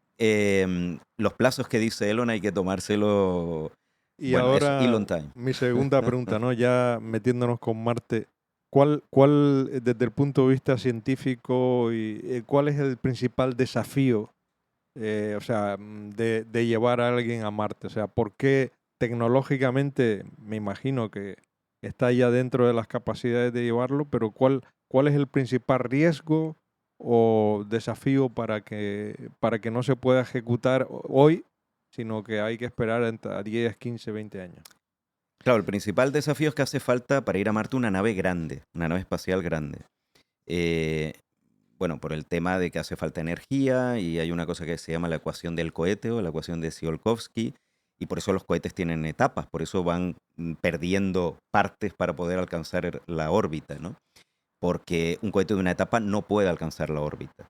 los plazos que dice Elon hay que tomárselo, Y bueno, eso, ahora Elon Time. mi segunda pregunta, ¿no? Ya metiéndonos con Marte, desde el punto de vista científico, cuál es el principal desafío, o sea, de llevar a alguien a Marte? O sea, ¿por qué tecnológicamente me imagino que está ya dentro de las capacidades de llevarlo, pero cuál es el principal riesgo o desafío para que no se pueda ejecutar hoy sino que hay que esperar a 10, 15, 20 años. Claro, el principal desafío es que hace falta para ir a Marte una nave grande, una nave espacial grande. Eh, bueno, por el tema de que hace falta energía y hay una cosa que se llama la ecuación del cohete o la ecuación de Tsiolkovsky, y por eso los cohetes tienen etapas, por eso van perdiendo partes para poder alcanzar la órbita, ¿no? Porque un cohete de una etapa no puede alcanzar la órbita.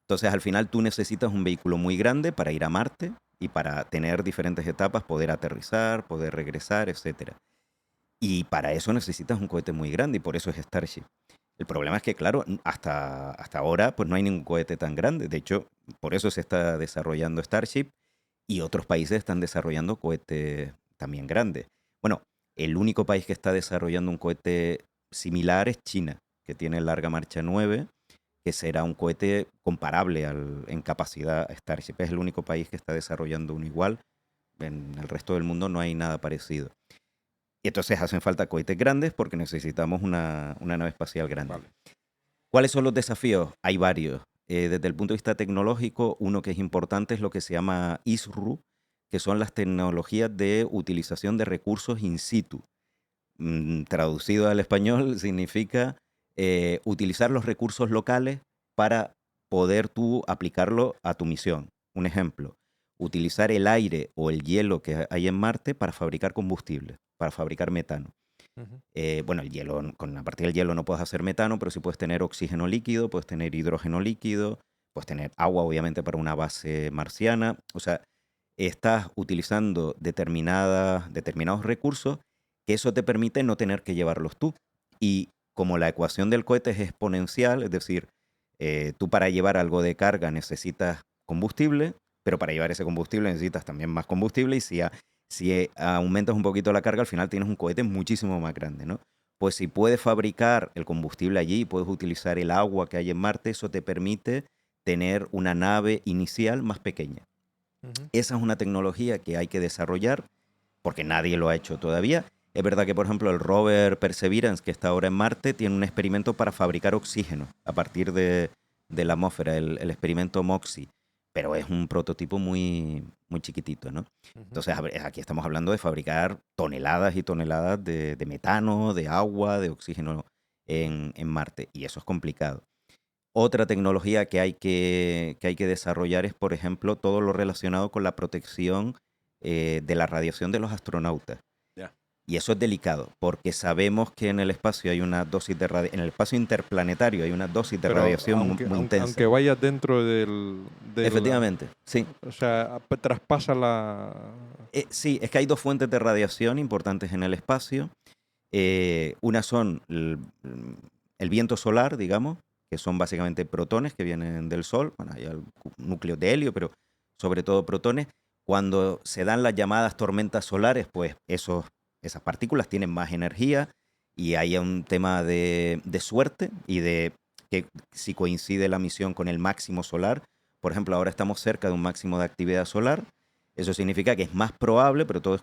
Entonces, al final tú necesitas un vehículo muy grande para ir a Marte y para tener diferentes etapas, poder aterrizar, poder regresar, etcétera. Y para eso necesitas un cohete muy grande y por eso es Starship. El problema es que, claro, hasta ahora pues no hay ningún cohete tan grande. De hecho, por eso se está desarrollando Starship y otros países están desarrollando cohetes también grandes. Bueno, el único país que está desarrollando un cohete similar es China, que tiene Larga Marcha 9, que será un cohete comparable en capacidad a Starship. Es el único país que está desarrollando uno igual. En el resto del mundo no hay nada parecido. Y entonces hacen falta cohetes grandes porque necesitamos una nave espacial grande. Vale. ¿Cuáles son los desafíos? Hay varios. Desde el punto de vista tecnológico, uno que es importante es lo que se llama ISRU, que son las tecnologías de utilización de recursos in situ. Traducido al español significa utilizar los recursos locales para poder tú aplicarlo a tu misión. Un ejemplo, utilizar el aire o el hielo que hay en Marte para fabricar combustible, para fabricar metano. Ujú. Bueno, el hielo, a partir del hielo no puedes hacer metano, pero sí puedes tener oxígeno líquido, puedes tener hidrógeno líquido, puedes tener agua, obviamente, para una base marciana. O sea, estás utilizando determinados recursos que eso te permite no tener que llevarlos tú. Y como la ecuación del cohete es exponencial, es decir, tú para llevar algo de carga necesitas combustible, pero para llevar ese combustible necesitas también más combustible y si aumentas un poquito la carga, al final tienes un cohete muchísimo más grande, ¿no? Pues si puedes fabricar el combustible allí, puedes utilizar el agua que hay en Marte, eso te permite tener una nave inicial más pequeña. Ujú. Esa es una tecnología que hay que desarrollar porque nadie lo ha hecho todavía. Es verdad que, por ejemplo, el rover Perseverance, que está ahora en Marte, tiene un experimento para fabricar oxígeno a partir de la atmósfera, el experimento MOXIE, pero es un prototipo muy, muy chiquitito, ¿no? Ujú. Entonces, aquí estamos hablando de fabricar toneladas y toneladas de metano, de agua, de oxígeno en Marte, y eso es complicado. Otra tecnología que hay que desarrollar es, por ejemplo, todo lo relacionado con la protección de la radiación de los astronautas. Ya. Y eso es delicado, porque sabemos que en el espacio hay una dosis en el espacio interplanetario hay una dosis de Pero radiación muy intensa. aunque vayas dentro Efectivamente, sí. o sea, traspasa la... Sí, es que hay dos fuentes de radiación importantes en el espacio. Una son el viento solar, digamos, que son básicamente protones que vienen del Sol. Bueno, hay núcleos de helio, pero sobre todo protones. Cuando se dan las llamadas tormentas solares, pues esas partículas tienen más energía y hay un tema de suerte y de que si coincide la misión con el máximo solar. Por ejemplo, ahora estamos cerca de un máximo de actividad solar. Eso significa que es más probable, pero todo es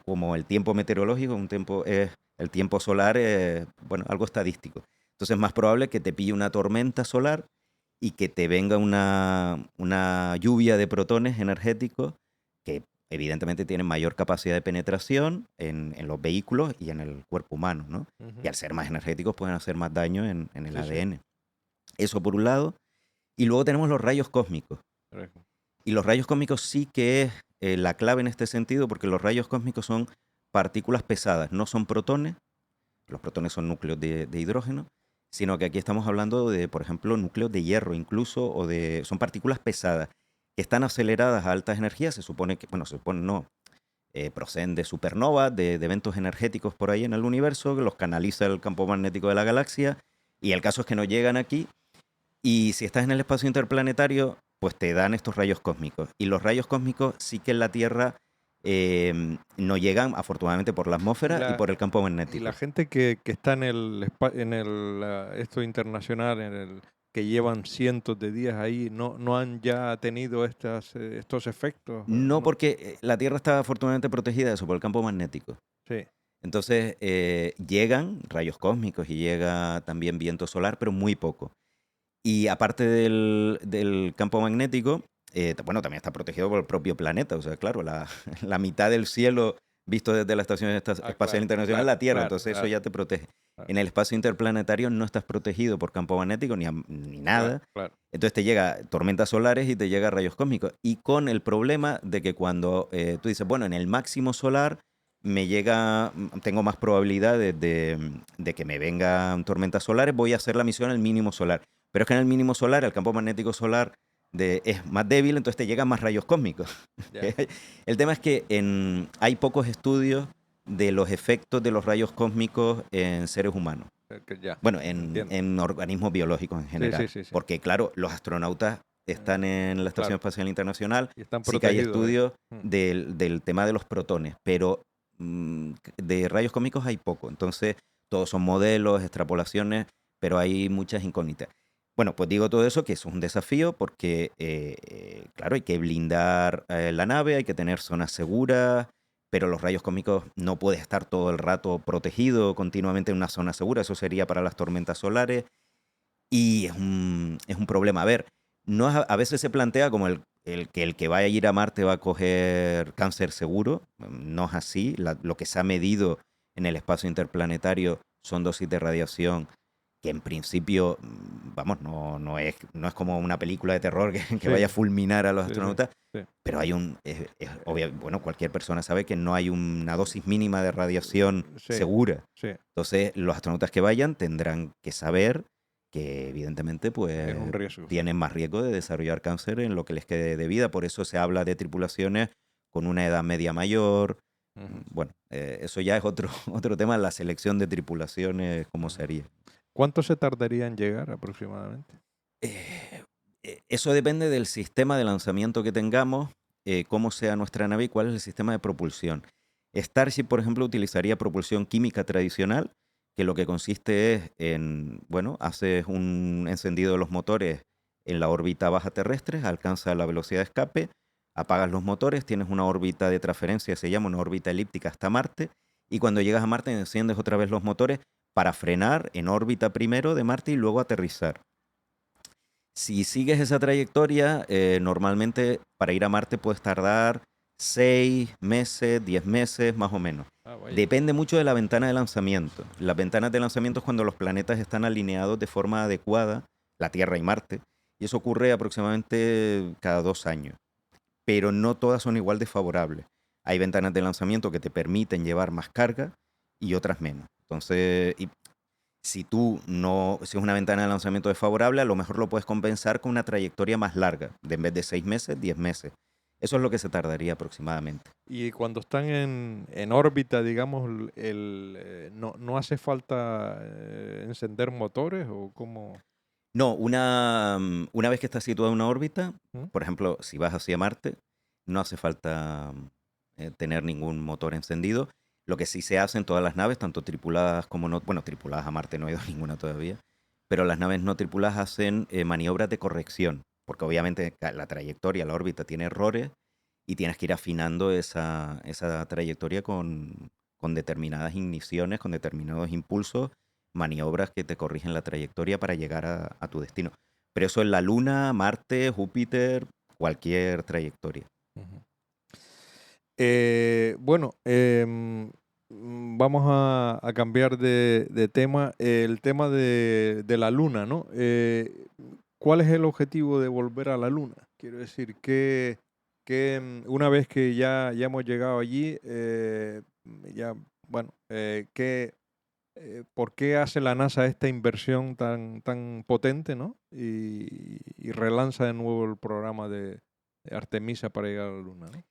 como el tiempo meteorológico, el tiempo solar es, bueno, algo estadístico. Entonces es más probable que te pille una tormenta solar y que te venga una lluvia de protones energéticos que evidentemente tienen mayor capacidad de penetración en los vehículos y en el cuerpo humano, ¿no? Ujú. Y al ser más energéticos pueden hacer más daño en el Sí, sí. ADN. Eso por un lado. Y luego tenemos los rayos cósmicos. Correcto. Y los rayos cósmicos sí que es la clave en este sentido, porque los rayos cósmicos son partículas pesadas, no son protones, los protones son núcleos de hidrógeno, sino que aquí estamos hablando de, por ejemplo, núcleos de hierro incluso, son partículas pesadas que están aceleradas a altas energías, se supone que, bueno, se supone no, proceden de supernovas, de eventos energéticos por ahí en el universo, que los canaliza el campo magnético de la galaxia, y el caso es que no llegan aquí, y si estás en el espacio interplanetario, pues te dan estos rayos cósmicos. Y los rayos cósmicos sí que en la Tierra no llegan, afortunadamente, por la atmósfera y por el campo Y magnético. la gente que está esto internacional, que llevan cientos de días ahí, no han ya tenido estos efectos. No, porque la Tierra está afortunadamente protegida de eso, por el campo magnético. Sí. Entonces llegan rayos cósmicos y llega también viento solar, pero muy poco. Y aparte del campo magnético, bueno, también está protegido por el propio planeta. O sea, claro, la mitad del cielo visto desde la Estación Espacial claro, Internacional es claro, la Tierra, claro, entonces eso claro, ya te protege. claro, En el espacio interplanetario no estás protegido por campo magnético ni claro, nada. claro. Entonces te llega tormentas solares y te llega rayos cósmicos. Y con el problema de que cuando tú dices, bueno, en el máximo solar tengo más probabilidades de que me vengan tormentas solares, voy a hacer la misión al mínimo solar. Pero es que en el mínimo solar, el campo magnético solar es más débil, entonces te llegan más rayos cósmicos. Ya, El tema es que hay pocos estudios de los efectos de los rayos cósmicos en seres humanos. ya, Bueno, entiendo. en organismos biológicos en Sí, sí, general. sí, sí. Porque, claro, los astronautas están en la Estación Claro, Espacial Internacional, y están sí que hay protegidos ahí. estudios Mm. del tema de los protones, pero de rayos cósmicos hay poco. Entonces, todos son modelos, extrapolaciones, pero hay muchas incógnitas. Bueno, pues digo todo eso, que eso es un desafío porque, claro, hay que blindar la nave, hay que tener zonas seguras, pero los rayos cósmicos no puede estar todo el rato protegido continuamente en una zona segura, eso sería para las tormentas solares y es un problema. A ver, no es a veces se plantea como el que vaya a ir a Marte va a coger cáncer seguro, no es así, lo que se ha medido en el espacio interplanetario son dosis de radiación que en principio, vamos, no es como una película de terror que Sí, vaya a fulminar a los sí, sí, astronautas, sí, pero bueno, cualquier persona sabe que no hay una dosis mínima de radiación sí, segura. sí. Entonces, los astronautas que vayan tendrán que saber que evidentemente Es un pues riesgo, sí. tienen más riesgo de desarrollar cáncer en lo que les quede de vida. Por eso se habla de tripulaciones con una edad media mayor. Ujú, Bueno, eso ya es otro, otro tema, la selección de tripulaciones, cómo ujú. se haría. ¿Cuánto se tardaría en llegar aproximadamente? Eh, Eso depende del sistema de lanzamiento que tengamos, cómo sea nuestra nave y cuál es el sistema de propulsión. Starship, por ejemplo, utilizaría propulsión química tradicional, que lo que consiste es en, bueno, haces un encendido de los motores en la órbita baja terrestre, alcanza la velocidad de escape, apagas los motores, tienes una órbita de transferencia, se llama una órbita elíptica hasta Marte, y cuando llegas a Marte enciendes otra vez los motores para frenar en órbita primero de Marte y luego aterrizar. Si sigues esa trayectoria, normalmente para ir a Marte puedes tardar 6 meses, 10 meses, más o menos. Ah, vaya. Depende mucho de la ventana de lanzamiento. Las ventanas de lanzamiento es cuando los planetas están alineados de forma adecuada, la Tierra y Marte, y eso ocurre aproximadamente cada 2 años. Pero no todas son igual de favorables. Hay ventanas de lanzamiento que te permiten llevar más carga y otras menos. Entonces, si tú no, si es una ventana de lanzamiento desfavorable, a lo mejor lo puedes compensar con una trayectoria más larga, en vez de 6 meses, 10 meses. Eso es lo que se tardaría aproximadamente. Y cuando están en órbita, digamos, no hace falta encender motores o cómo. No, una vez que está situada en una órbita, ¿Mm? por ejemplo, si vas hacia Marte, no hace falta tener ningún motor encendido. Lo que sí se hace en todas las naves, tanto tripuladas como no, bueno, tripuladas a Marte no he ido ninguna todavía, pero las naves no tripuladas hacen maniobras de corrección, porque obviamente la trayectoria, la órbita tiene errores y tienes que ir afinando esa trayectoria con determinadas igniciones, con determinados impulsos, maniobras que te corrigen la trayectoria para llegar a tu destino. Pero eso en la Luna, Marte, Júpiter, cualquier trayectoria. Ujú. Bueno, vamos a cambiar de tema. El tema de la luna, ¿no? ¿Cuál es el objetivo de volver a la luna? Quiero decir que una vez que ya hemos llegado allí, ya, bueno, ¿por qué hace la NASA esta inversión tan potente, ¿no? Y relanza de nuevo el programa de Artemisa para llegar a la luna, ¿no?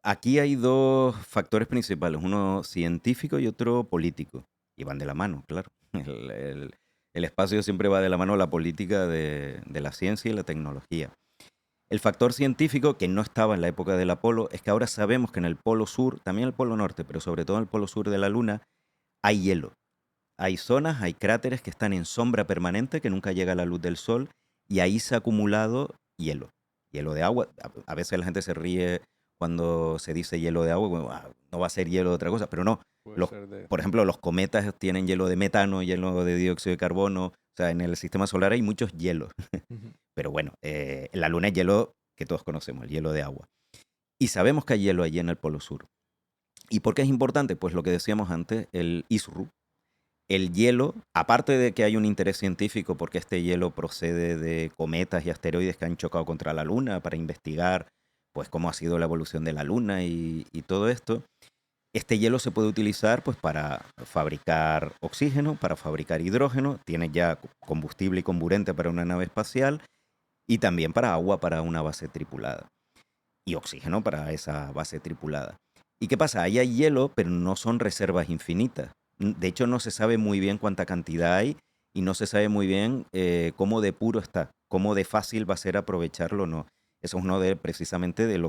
Aquí hay dos factores principales, uno científico y otro político. Y van de la mano, claro. El espacio siempre va de la mano la política de la ciencia y la tecnología. El factor científico, que no estaba en la época del Apolo, es que ahora sabemos que en el polo sur, también en el polo norte, pero sobre todo en el polo sur de la Luna, hay hielo. Hay zonas, hay cráteres que están en sombra permanente, que nunca llega la luz del sol, y ahí se ha acumulado hielo. Hielo de agua. A veces la gente se ríe cuando se dice hielo de agua, bueno, no va a ser hielo de otra cosa, pero no. Puede Los, ser de... por ejemplo, los cometas tienen hielo de metano, hielo de dióxido de carbono. O sea, en el sistema solar hay muchos hielos. Ujú. Pero bueno, la Luna es hielo que todos conocemos, el hielo de agua. Y sabemos que hay hielo allí en el Polo Sur. ¿Y por qué es importante? Pues lo que decíamos antes, el ISRU. El hielo, aparte de que hay un interés científico porque este hielo procede de cometas y asteroides que han chocado contra la Luna para investigar pues cómo ha sido la evolución de la Luna y todo esto, este hielo se puede utilizar pues para fabricar oxígeno, para fabricar hidrógeno, tiene ya combustible y comburente para una nave espacial y también para agua para una base tripulada y oxígeno para esa base tripulada. ¿Y qué pasa? Ahí hay hielo, pero no son reservas infinitas. De hecho, no se sabe muy bien cuánta cantidad hay y no se sabe muy bien cómo de puro está, cómo de fácil va a ser aprovecharlo o no. Eso es uno de precisamente de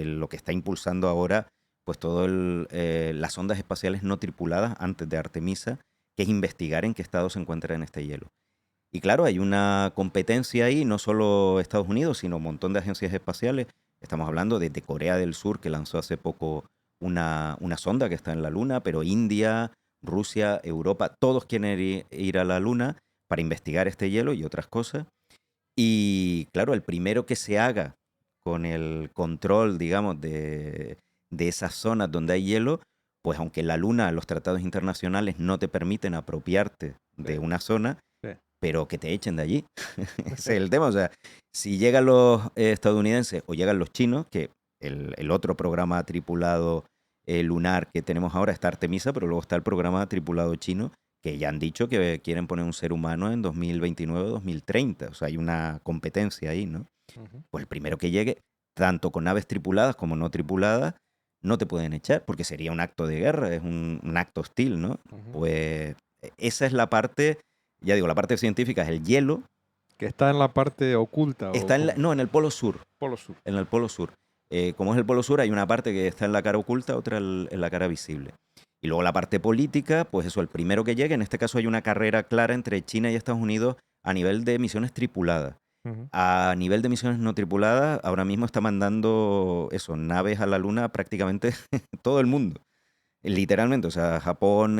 lo que está impulsando ahora pues todo las ondas espaciales no tripuladas antes de Artemisa, que es investigar en qué estado se encuentra en este hielo. Y claro, hay una competencia ahí, no solo Estados Unidos, sino un montón de agencias espaciales. Estamos hablando de Corea del Sur, que lanzó hace poco una sonda que está en la Luna, pero India, Rusia, Europa, todos quieren ir a la Luna para investigar este hielo y otras cosas. Y claro, el primero que se haga con el control, digamos, de esas zonas donde hay hielo, pues aunque la Luna, los tratados internacionales no te permiten apropiarte de Sí, una zona, sí. pero que te echen de allí. Ese es el tema. O sea, si llegan los estadounidenses o llegan los chinos, que el otro programa tripulado lunar que tenemos ahora está Artemisa, pero luego está el programa tripulado chino, que ya han dicho que quieren poner un ser humano en 2029 o 2030. O sea, hay una competencia ahí, ¿no? Ujú. Pues el primero que llegue, tanto con naves tripuladas como no tripuladas, no te pueden echar, porque sería un acto de guerra, es un acto hostil, ¿no? Ujú. Pues esa es la parte, ya digo, la parte científica es el hielo. Que está en la parte oculta o Está como no, en el Polo Sur. Polo Sur. En el Polo Sur. Como es el Polo Sur, hay una parte que está en la cara oculta, otra en la cara visible. Y luego la parte política, pues eso, el primero que llegue, en este caso hay una carrera clara entre China y Estados Unidos a nivel de misiones tripuladas. Ujú. A nivel de misiones no tripuladas, ahora mismo está mandando eso, naves a la Luna prácticamente todo el mundo. Literalmente, o sea, Japón,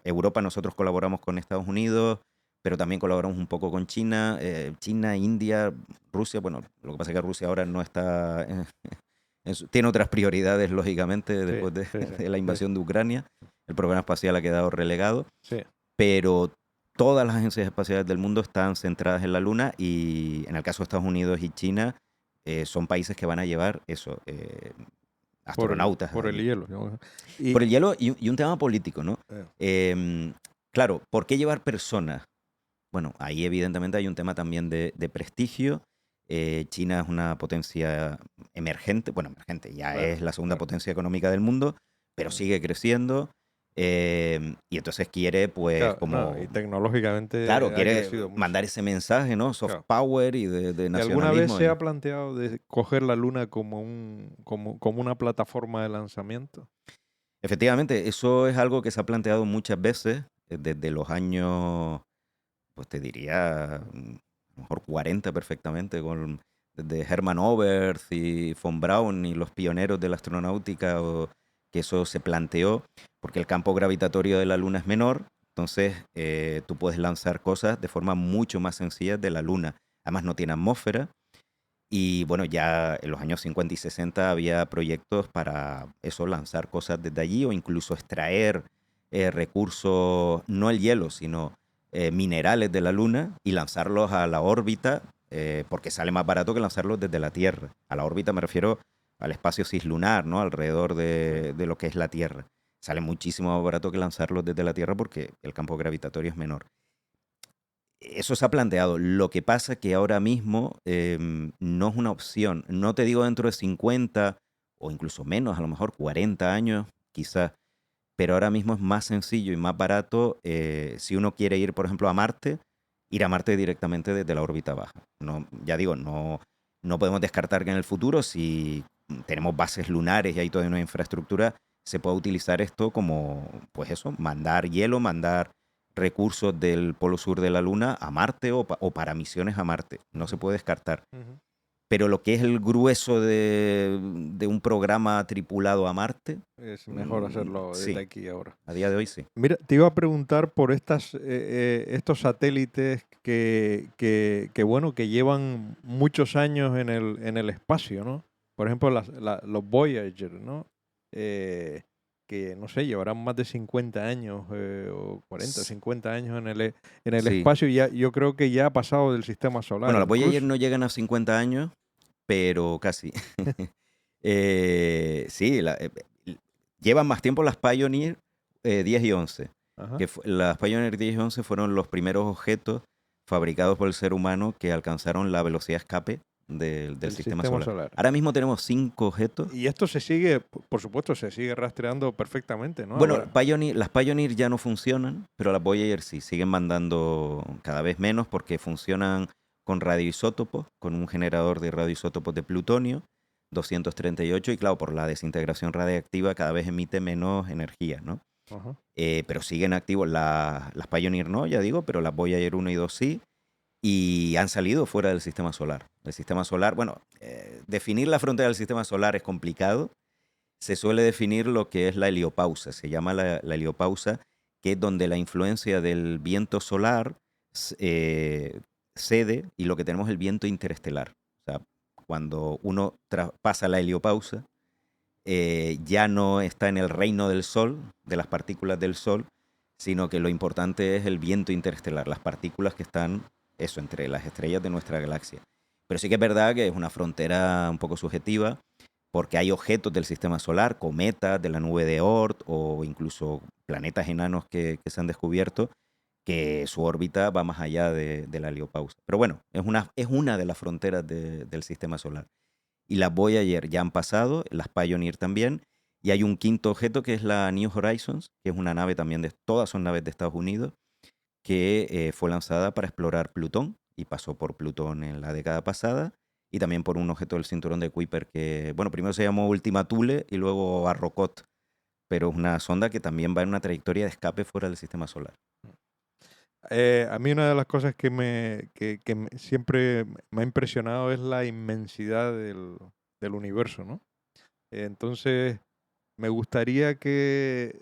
Europa, nosotros colaboramos con Estados Unidos, pero también colaboramos un poco con China, China, India, Rusia. Bueno, lo que pasa es que Rusia ahora no está, tiene otras prioridades, lógicamente, Sí, después de, sí, sí, de la sí, invasión de Ucrania. El programa espacial ha quedado relegado, sí. pero todas las agencias espaciales del mundo están centradas en la Luna y en el caso de Estados Unidos y China, son países que van a llevar eso, astronautas Por el allí. hielo, ¿no? Por Y, el hielo y un tema político, ¿no? eh, Claro, ¿por qué llevar personas? Bueno, ahí evidentemente hay un tema también de prestigio. China es una potencia emergente, bueno, emergente, ya claro, es la segunda claro, potencia económica del mundo, pero claro. sigue creciendo. Y entonces quiere, pues, Claro, no, como, y tecnológicamente claro, ha quiere crecido mucho. mandar ese mensaje, ¿no? Soft Claro. power y de ¿Y alguna vez nacionalismo. se ha planteado de coger la Luna como como una plataforma de lanzamiento? Efectivamente, eso es algo que se ha planteado muchas veces desde los años, pues te diría, a lo mejor 40 perfectamente, desde Hermann Oberth y von Braun y los pioneros de la astronáutica, que eso se planteó, porque el campo gravitatorio de la Luna es menor, entonces tú puedes lanzar cosas de forma mucho más sencilla de la Luna. Además no tiene atmósfera y bueno, ya en los años 50 y 60 había proyectos para eso, lanzar cosas desde allí o incluso extraer recursos, no el hielo, sino minerales de la Luna y lanzarlos a la órbita, porque sale más barato que lanzarlos desde la Tierra. A la órbita me refiero al espacio cislunar, ¿no? Alrededor Sí. de lo que es la Tierra. Sale muchísimo más barato que lanzarlos desde la Tierra porque el campo gravitatorio es menor. Eso se ha planteado. Lo que pasa es que ahora mismo no es una opción. No te digo dentro de 50 o incluso menos, a lo mejor 40 años, quizás. Pero ahora mismo es más sencillo y más barato si uno quiere ir, por ejemplo, a Marte, ir a Marte directamente desde la órbita baja. No, ya digo, no podemos descartar que en el futuro, si tenemos bases lunares y hay toda una infraestructura, se pueda utilizar esto como, pues eso, mandar hielo, mandar recursos del polo sur de la Luna a Marte o para misiones a Marte. No se Ujú, puede descartar. ujú. pero lo que es el grueso de un programa tripulado a Marte, Es mejor hacerlo desde sí, aquí ahora. a día de hoy sí. Mira, te iba a preguntar por estos satélites que, bueno, que llevan muchos años en el espacio, ¿no? Por ejemplo, los Voyager, ¿no? Que, no sé, llevarán más de 50 años o 40 o S- 50 años en el Sí. espacio y ya, yo creo que ya ha pasado del sistema solar Bueno, las Voyager incluso. no llegan a 50 años, pero casi. Sí, llevan más tiempo las Pioneer 10 y 11. Ajá. Las Pioneer 10 y 11 fueron los primeros objetos fabricados por el ser humano que alcanzaron la velocidad de escape del Del sistema sistema solar. solar. Ahora mismo tenemos 5 objetos. Y esto se sigue, por supuesto, se sigue rastreando perfectamente, ¿no? Bueno, Habrá. Las Pioneer ya no funcionan, pero las Voyager sí, siguen mandando cada vez menos porque funcionan con radioisótopos, con un generador de radioisótopos de plutonio, 238, y claro, por la desintegración radiactiva cada vez emite menos energía, ¿no? Ajá. Pero siguen activos las Pioneer no, ya digo, pero las Voyager 1 y 2 sí, y han salido fuera del sistema solar. El sistema solar, bueno, definir la frontera del sistema solar es complicado. Se suele definir lo que es la heliopausa, se llama la heliopausa, que es donde la influencia del viento solar cede y lo que tenemos es el viento interestelar. O sea, cuando uno pasa la heliopausa, ya no está en el reino del Sol, de las partículas del Sol, sino que lo importante es el viento interestelar, las partículas que están, eso, entre las estrellas de nuestra galaxia. Pero sí que es verdad que es una frontera un poco subjetiva, porque hay objetos del sistema solar, cometas de la nube de Oort o incluso planetas enanos que se han descubierto, que su órbita va más allá de la heliopausa. Pero bueno, es una de las fronteras del sistema solar. Y las Voyager ya han pasado, las Pioneer también, y hay un quinto objeto que es la New Horizons, que es una nave también, todas son naves de Estados Unidos, que fue lanzada para explorar Plutón y pasó por Plutón en la década pasada y también por un objeto del cinturón de Kuiper que, bueno, primero se llamó Ultima Thule y luego Arrokoth, pero es una sonda que también va en una trayectoria de escape fuera del sistema solar. A mí una de las cosas siempre me ha impresionado es la inmensidad del universo, ¿no? Entonces, me gustaría que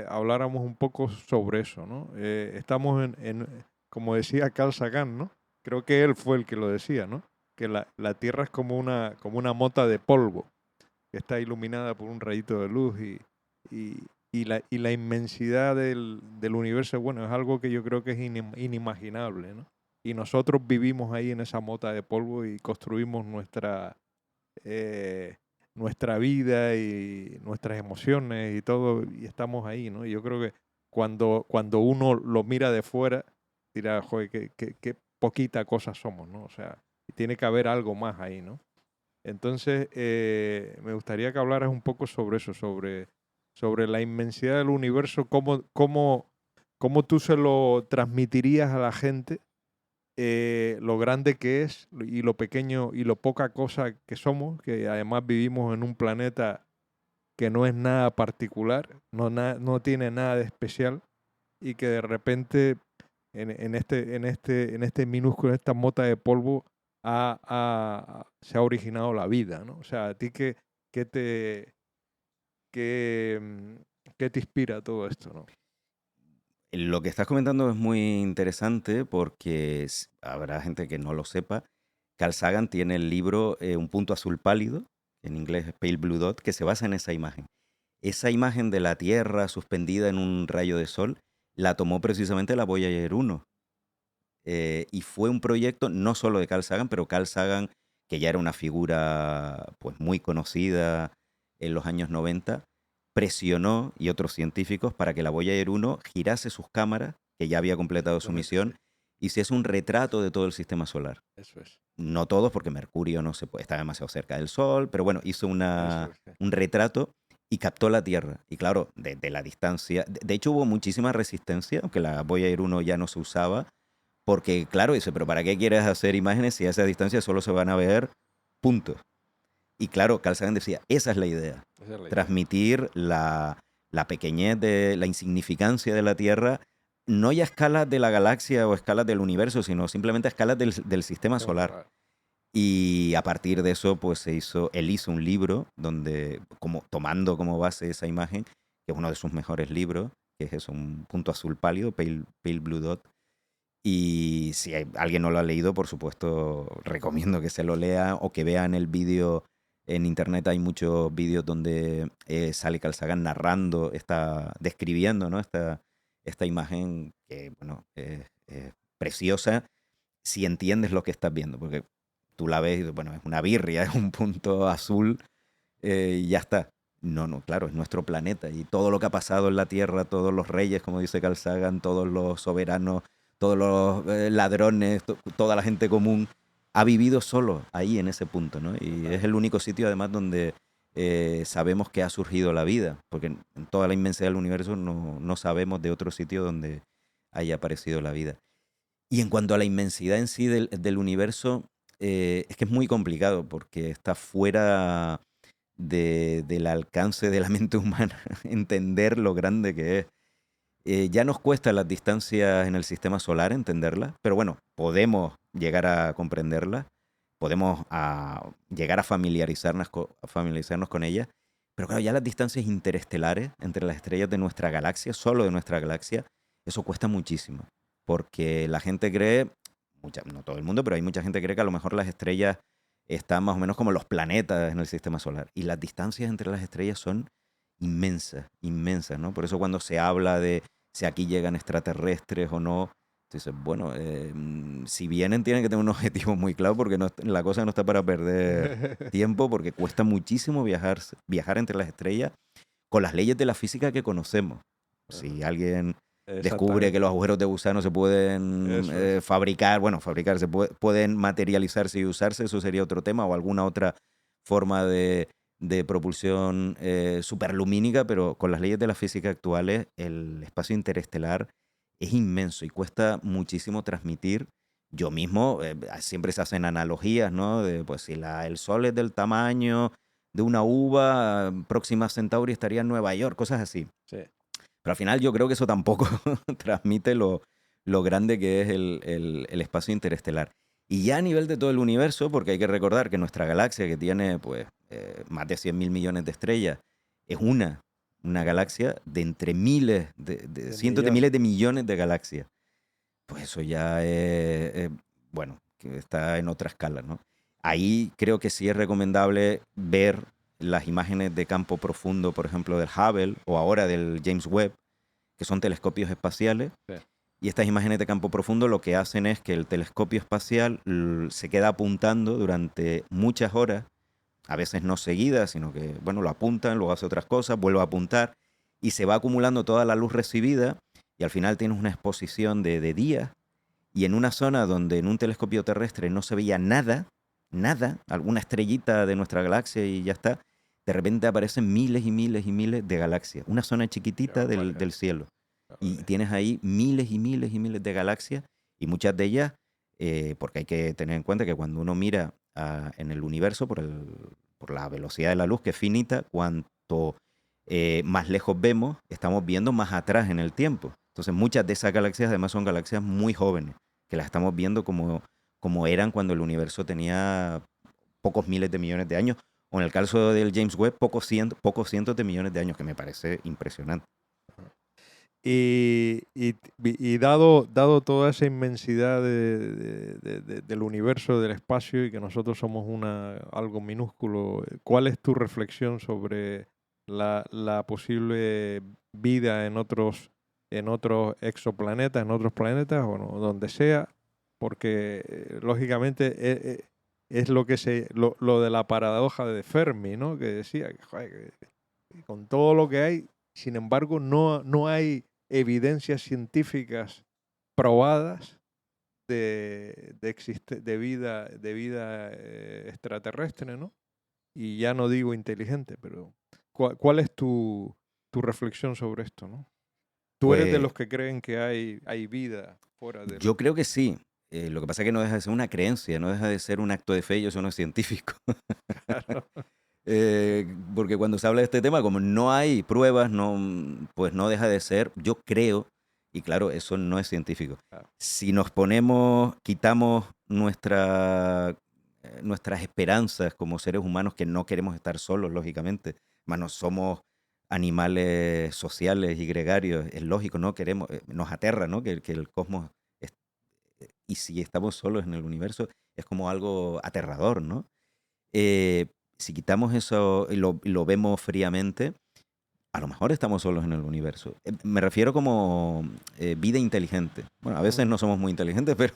habláramos un poco sobre eso, ¿no? Estamos como decía Carl Sagan, ¿no? Creo que él fue el que lo decía, ¿no? Que la Tierra es como una mota de polvo que está iluminada por un rayito de luz y, y la inmensidad del universo, bueno, es algo que yo creo que es inimaginable, ¿no? Y nosotros vivimos ahí en esa mota de polvo y construimos eh, nuestra vida y nuestras emociones y todo, y estamos ahí, ¿no? Y yo creo que cuando uno lo mira de fuera, dirá, joder, qué poquita cosa somos, ¿no? O sea, tiene que haber algo más ahí, ¿no? Entonces, me gustaría que hablaras un poco sobre eso, sobre la inmensidad del universo, cómo tú se lo transmitirías a la gente, lo grande que es y lo pequeño y lo poca cosa que somos, que además vivimos en un planeta que no es nada particular, no tiene nada de especial y que de repente en este minúsculo, en esta mota de polvo, se ha originado la vida, ¿no? O sea, a ti qué te, qué, mm, qué te inspira todo esto, ¿no? Lo que estás comentando es muy interesante porque habrá gente que no lo sepa. Carl Sagan tiene el libro Un punto azul pálido, en inglés es Pale Blue Dot, que se basa en esa imagen. Esa imagen de la Tierra suspendida en un rayo de sol la tomó precisamente la Voyager 1. Y fue un proyecto no solo de Carl Sagan, pero Carl Sagan, que ya era una figura pues muy conocida en los años 90, presionó y otros científicos para que la Voyager 1 girase sus cámaras, que ya había completado su Exactamente, sí. misión, y hiciese un retrato de todo el sistema solar. Eso es. No todos, porque Mercurio no se puede, está demasiado cerca del Sol, pero bueno, hizo Eso es. Sí. un retrato y captó la Tierra. Y claro, desde la distancia, de hecho hubo muchísima resistencia, aunque la Voyager 1 ya no se usaba, porque claro, dice, pero ¿para qué quieres hacer imágenes si a esa distancia solo se van a ver puntos? Y claro, Carl Sagan decía, esa es la idea, Esa es la idea. transmitir la pequeñez de la insignificancia de la Tierra, no ya a escalas de la galaxia o a escalas del universo, sino simplemente a escalas del sistema Sistema solar. solar. Y a partir de eso, pues él hizo un libro donde, tomando como base esa imagen, que es uno de sus mejores libros, que es eso, un punto azul pálido, Pale Blue Dot. Y si alguien no lo ha leído, por supuesto, recomiendo que se lo lea o que vean el vídeo. En internet hay muchos vídeos donde sale Carl Sagan narrando, describiendo, ¿no? esta imagen que, bueno, es preciosa si entiendes lo que estás viendo, porque tú la ves y bueno, es una birria, es un punto azul y ya está. No, no, claro, es nuestro planeta y todo lo que ha pasado en la Tierra, todos los reyes, como dice Carl Sagan, todos los soberanos, todos los ladrones, toda la gente común, ha vivido solo ahí en ese punto, ¿no? Y es el único sitio además donde sabemos que ha surgido la vida, porque en toda la inmensidad del universo no sabemos de otro sitio donde haya aparecido la vida. Y en cuanto a la inmensidad en sí del universo, es que es muy complicado porque está fuera del alcance de la mente humana entender lo grande que es. Ya nos cuesta las distancias en el sistema solar entenderlas, pero bueno, podemos llegar a comprenderlas, podemos llegar a familiarizarnos con ellas, pero claro, ya las distancias interestelares entre las estrellas de nuestra galaxia, solo de nuestra galaxia, eso cuesta muchísimo, porque la gente cree, no todo el mundo, pero hay mucha gente que cree que a lo mejor las estrellas están más o menos como los planetas en el sistema solar, y las distancias entre las estrellas son inmensas, inmensas, ¿no? Por eso cuando se habla de si aquí llegan extraterrestres o no, entonces, bueno, si vienen tienen que tener un objetivo muy claro porque la cosa no está para perder tiempo porque cuesta muchísimo viajar entre las estrellas con las leyes de la física que conocemos. Si alguien descubre que los agujeros de gusano se pueden fabricar, pueden materializarse y usarse, eso sería otro tema, o alguna otra forma de propulsión superlumínica, pero con las leyes de la física actuales, el espacio interestelar es inmenso y cuesta muchísimo transmitir. Yo mismo, siempre se hacen analogías, ¿no? De, pues si el Sol es del tamaño de una uva, Próxima Centauri estaría en Nueva York, cosas así. Sí. Pero al final yo creo que eso tampoco transmite lo grande que es el espacio interestelar. Y ya a nivel de todo el universo, porque hay que recordar que nuestra galaxia, que tiene pues más de 100.000 millones de estrellas, es una galaxia de entre miles, de cientos de miles de millones de galaxias. Pues eso ya es, bueno, que está en otra escala, ¿no? Ahí creo que sí es recomendable ver las imágenes de campo profundo, por ejemplo, del Hubble o ahora del James Webb, que son telescopios espaciales. Sí. Y estas imágenes de campo profundo lo que hacen es que el telescopio espacial se queda apuntando durante muchas horas, a veces no seguidas, sino que, bueno, lo apuntan, luego hace otras cosas, vuelve a apuntar y se va acumulando toda la luz recibida y al final tienes una exposición de días y en una zona donde en un telescopio terrestre no se veía nada, alguna estrellita de nuestra galaxia y ya está, de repente aparecen miles y miles y miles de galaxias, una zona chiquitita del cielo. Y tienes ahí miles y miles y miles de galaxias y muchas de ellas, porque hay que tener en cuenta que cuando uno mira en el universo por la velocidad de la luz, que es finita, cuanto más lejos vemos, estamos viendo más atrás en el tiempo. Entonces muchas de esas galaxias además son galaxias muy jóvenes, que las estamos viendo como eran cuando el universo tenía pocos miles de millones de años, o en el caso del James Webb, pocos cientos de millones de años, que me parece impresionante. Y dado toda esa inmensidad del universo, del espacio, y que nosotros somos algo minúsculo, ¿cuál es tu reflexión sobre la posible vida en otros exoplanetas, en otros planetas o no, donde sea? Porque lógicamente es lo de la paradoja de Fermi, ¿no? Que decía que con todo lo que hay, sin embargo, no hay evidencias científicas probadas de vida extraterrestre, ¿no? Y ya no digo inteligente, pero ¿cuál es tu reflexión sobre esto, ¿no? ¿Tú eres de los que creen que hay vida fuera de...? Yo creo que sí. Lo que pasa es que no deja de ser una creencia, no deja de ser un acto de fe y eso no es científico. Claro. Porque cuando se habla de este tema, como no hay pruebas, pues no deja de ser, yo creo, y claro, eso no es científico. Claro. Si quitamos nuestra nuestras esperanzas como seres humanos, que no queremos estar solos, lógicamente. Manos, somos animales sociales y gregarios, es lógico, no queremos, nos aterra, ¿no? Que el cosmos, es- y si estamos solos en el universo, es como algo aterrador, ¿no? Eh, si quitamos eso y lo vemos fríamente, a lo mejor estamos solos en el universo. Me refiero como vida inteligente. Bueno, a veces no somos muy inteligentes, pero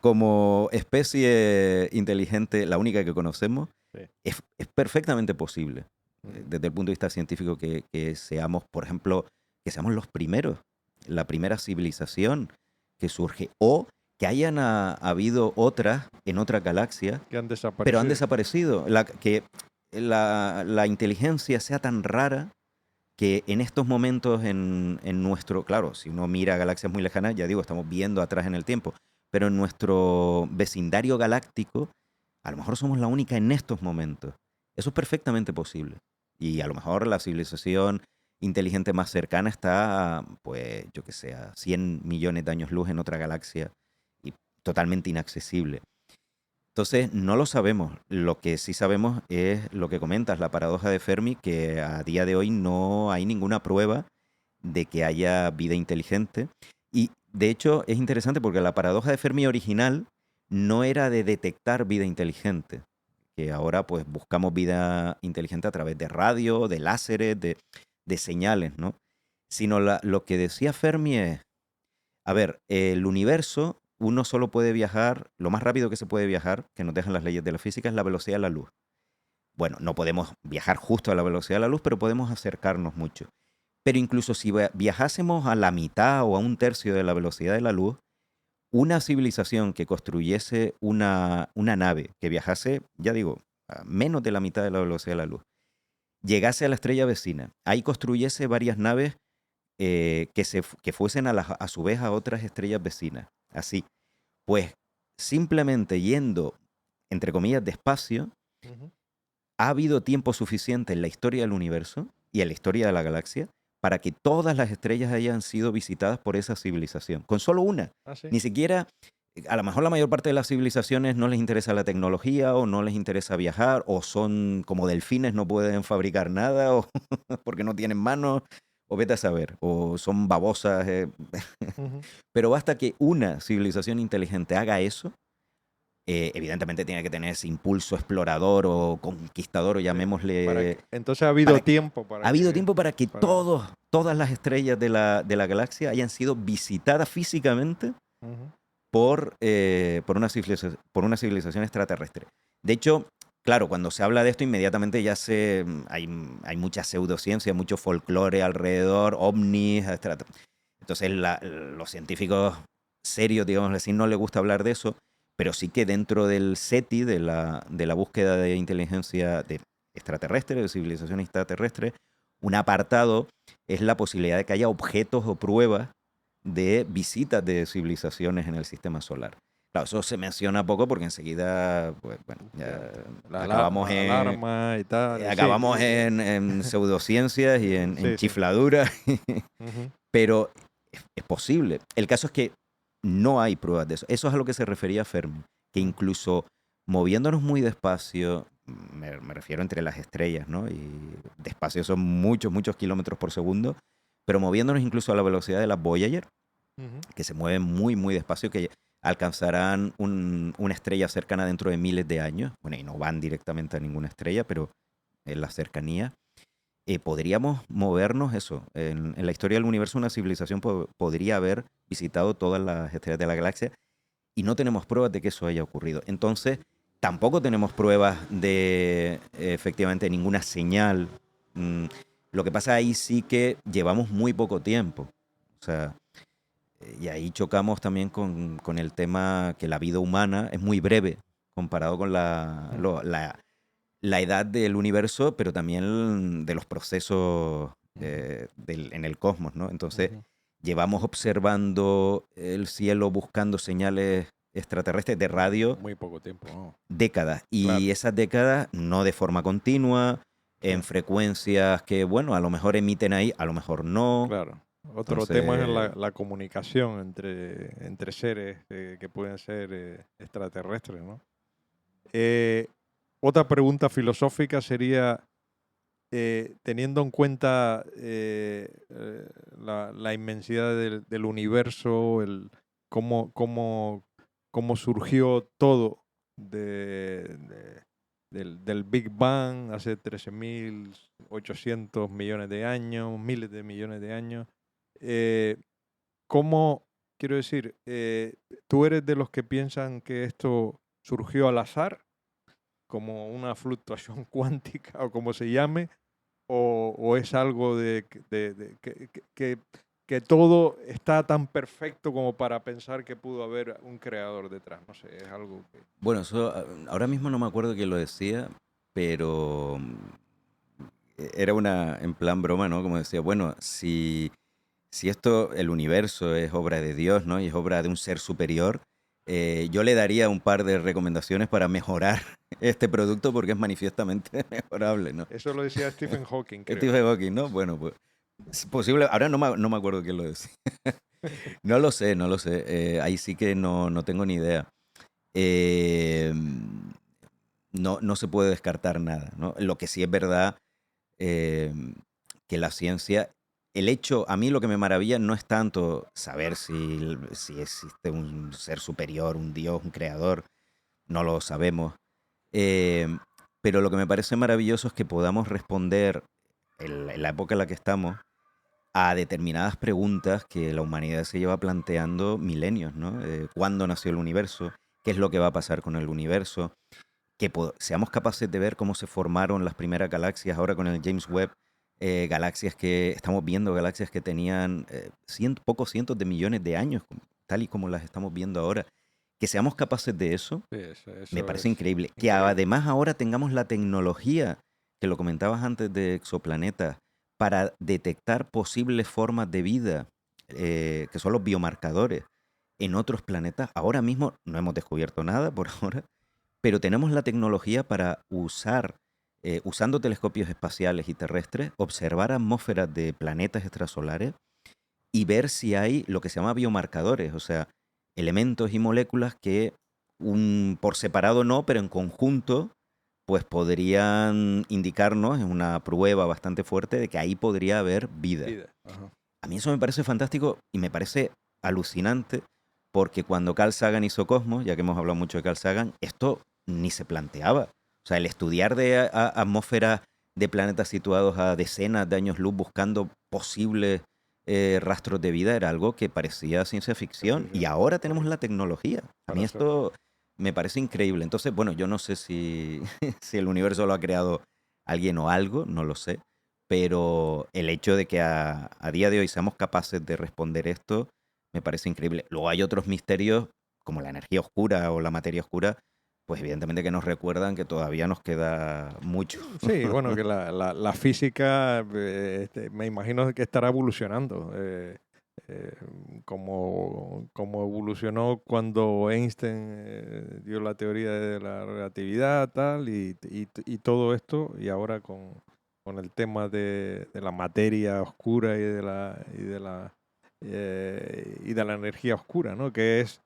como especie inteligente, la única que conocemos, Sí. es perfectamente posible, Ujú. desde el punto de vista científico, que seamos, por ejemplo, que seamos los primeros, la primera civilización que surge, o que hayan habido otras en otra galaxia, Que han pero han desaparecido. desaparecido. Que la inteligencia sea tan rara que en estos momentos en nuestro, claro, si uno mira galaxias muy lejanas, ya digo, estamos viendo atrás en el tiempo, pero en nuestro vecindario galáctico, a lo mejor somos la única en estos momentos. Eso es perfectamente posible. Y a lo mejor la civilización inteligente más cercana está, pues, yo que sé, a 100 millones de años luz en otra galaxia y totalmente inaccesible. Entonces, no lo sabemos. Lo que sí sabemos es lo que comentas, la paradoja de Fermi, que a día de hoy no hay ninguna prueba de que haya vida inteligente. Y de hecho es interesante porque la paradoja de Fermi original no era de detectar vida inteligente, que ahora pues buscamos vida inteligente a través de radio, de láseres, de señales, ¿no? Sino lo que decía Fermi es, a ver, el universo, uno solo puede viajar, lo más rápido que se puede viajar, que nos dejan las leyes de la física, es la velocidad de la luz. Bueno, no podemos viajar justo a la velocidad de la luz, pero podemos acercarnos mucho. Pero incluso si viajásemos a la mitad o a un tercio de la velocidad de la luz, una civilización que construyese una nave que viajase, ya digo, a menos de la mitad de la velocidad de la luz, llegase a la estrella vecina, ahí construyese varias naves que fuesen a su vez a otras estrellas vecinas. Así, pues simplemente yendo, entre comillas, despacio, Ujú. ha habido tiempo suficiente en la historia del universo y en la historia de la galaxia para que todas las estrellas hayan sido visitadas por esa civilización, con solo una. Ah, sí. Ni siquiera, a lo mejor la mayor parte de las civilizaciones no les interesa la tecnología o no les interesa viajar o son como delfines, no pueden fabricar nada o porque no tienen manos o vete a saber, o son babosas. Ujú. Pero basta que una civilización inteligente haga eso, evidentemente tiene que tener ese impulso explorador o conquistador, o Sí. llamémosle. Entonces ha habido Para que, tiempo ha para habido que... tiempo para que Para... todas las estrellas de la galaxia hayan sido visitadas físicamente Ujú. por una civilización extraterrestre. De hecho, claro, cuando se habla de esto, inmediatamente ya hay mucha pseudociencia, mucho folclore alrededor, ovnis, entonces los científicos serios, digamos así, no les gusta hablar de eso, pero sí que dentro del SETI, de la búsqueda de inteligencia de extraterrestre, de civilización extraterrestre, un apartado es la posibilidad de que haya objetos o pruebas de visitas de civilizaciones en el sistema solar. Claro, eso se menciona poco porque enseguida, pues bueno, ya acabamos La en, alarma y tal. Sí, acabamos en pseudociencias y en sí, sí. chifladuras, Ujú. pero es posible. El caso es que no hay pruebas de eso. Eso es a lo que se refería Fermi, que Mm. incluso moviéndonos muy despacio, me refiero entre las estrellas, ¿no? Y despacio son muchos, muchos kilómetros por segundo, pero moviéndonos incluso a la velocidad de las Voyager, Ujú. que se mueven muy, muy despacio, que alcanzarán una estrella cercana dentro de miles de años. Bueno, y no van directamente a ninguna estrella, pero en la cercanía. Podríamos movernos eso. En la historia del universo, una civilización podría haber visitado todas las estrellas de la galaxia y no tenemos pruebas de que eso haya ocurrido. Entonces, tampoco tenemos pruebas de efectivamente ninguna señal. Mm, lo que pasa ahí sí que llevamos muy poco tiempo. O sea, y ahí chocamos también con el tema que la vida humana es muy breve comparado con Mm. la edad del universo, pero también de los procesos Ujú. en el cosmos, ¿no? Entonces, Ujú. llevamos observando el cielo buscando señales extraterrestres de radio Muy poco tiempo, ¿no? décadas. Claro, Y esas décadas no de forma continua, en sí, frecuencias que, bueno, a lo mejor emiten ahí, a lo mejor no. claro. Otro tema es Entonces, la comunicación entre seres que pueden ser extraterrestres, ¿no? Eh, Otra pregunta filosófica sería, teniendo en cuenta la inmensidad del universo, cómo surgió todo del Big Bang hace 13.800 millones de años, miles de millones de años, eh, ¿cómo, quiero decir, tú eres de los que piensan que esto surgió al azar, como una fluctuación cuántica o como se llame, o es algo que todo está tan perfecto como para pensar que pudo haber un creador detrás? No sé, es algo que... Bueno, eso ahora mismo no me acuerdo quién lo decía, pero era una en plan broma, ¿no? Como decía, bueno, si esto, el universo es obra de Dios, ¿no? Y es obra de un ser superior, yo le daría un par de recomendaciones para mejorar este producto porque es manifiestamente mejorable, ¿no? Eso lo decía Stephen Hawking, creo. Stephen Hawking, ¿no? Bueno, pues es posible, ahora no me acuerdo quién lo decía. No lo sé, no lo sé. Ahí sí que no tengo ni idea. Eh, no se puede descartar nada, ¿no? Lo que sí es verdad, eh, que la ciencia, el hecho, a mí lo que me maravilla no es tanto saber si existe un ser superior, un Dios, un creador, no lo sabemos. Eh, pero lo que me parece maravilloso es que podamos responder en la época en la que estamos a determinadas preguntas que la humanidad se lleva planteando milenios, ¿no? ¿Cuándo nació el universo? ¿Qué es lo que va a pasar con el universo? Que seamos capaces de ver cómo se formaron las primeras galaxias ahora con el James Webb, galaxias que estamos viendo, galaxias que tenían pocos cientos de millones de años, tal y como las estamos viendo ahora. Que seamos capaces de eso, Sí, me eso parece es increíble. Que increíble. además ahora tengamos la tecnología, que lo comentabas antes de exoplanetas, para detectar posibles formas de vida, que son los biomarcadores, en otros planetas. Ahora mismo no hemos descubierto nada por ahora, pero tenemos la tecnología para usando telescopios espaciales y terrestres, observar atmósferas de planetas extrasolares y ver si hay lo que se llama biomarcadores, o sea, elementos y moléculas que por separado no, pero en conjunto, pues podrían indicarnos, en una prueba bastante fuerte, de que ahí podría haber vida. Vida. Ajá. A mí eso me parece fantástico y me parece alucinante porque cuando Carl Sagan hizo Cosmos, ya que hemos hablado mucho de Carl Sagan, esto ni se planteaba. O sea, el estudiar de atmósferas de planetas situados a decenas de años luz buscando posibles rastros de vida era algo que parecía ciencia ficción y ahora tenemos Correcto. la tecnología. A mí Para hacerlo. esto me parece increíble. Entonces, bueno, yo no sé si, si el universo lo ha creado alguien o algo, no lo sé, pero el hecho de que a día de hoy seamos capaces de responder esto me parece increíble. Luego hay otros misterios, como la energía oscura o la materia oscura, pues evidentemente que nos recuerdan que todavía nos queda mucho. Sí, bueno, que la física, me imagino que estará evolucionando, eh, como evolucionó cuando Einstein dio la teoría de la relatividad, tal, y todo esto, y ahora con el tema de la materia oscura y de la energía oscura, ¿no? Que es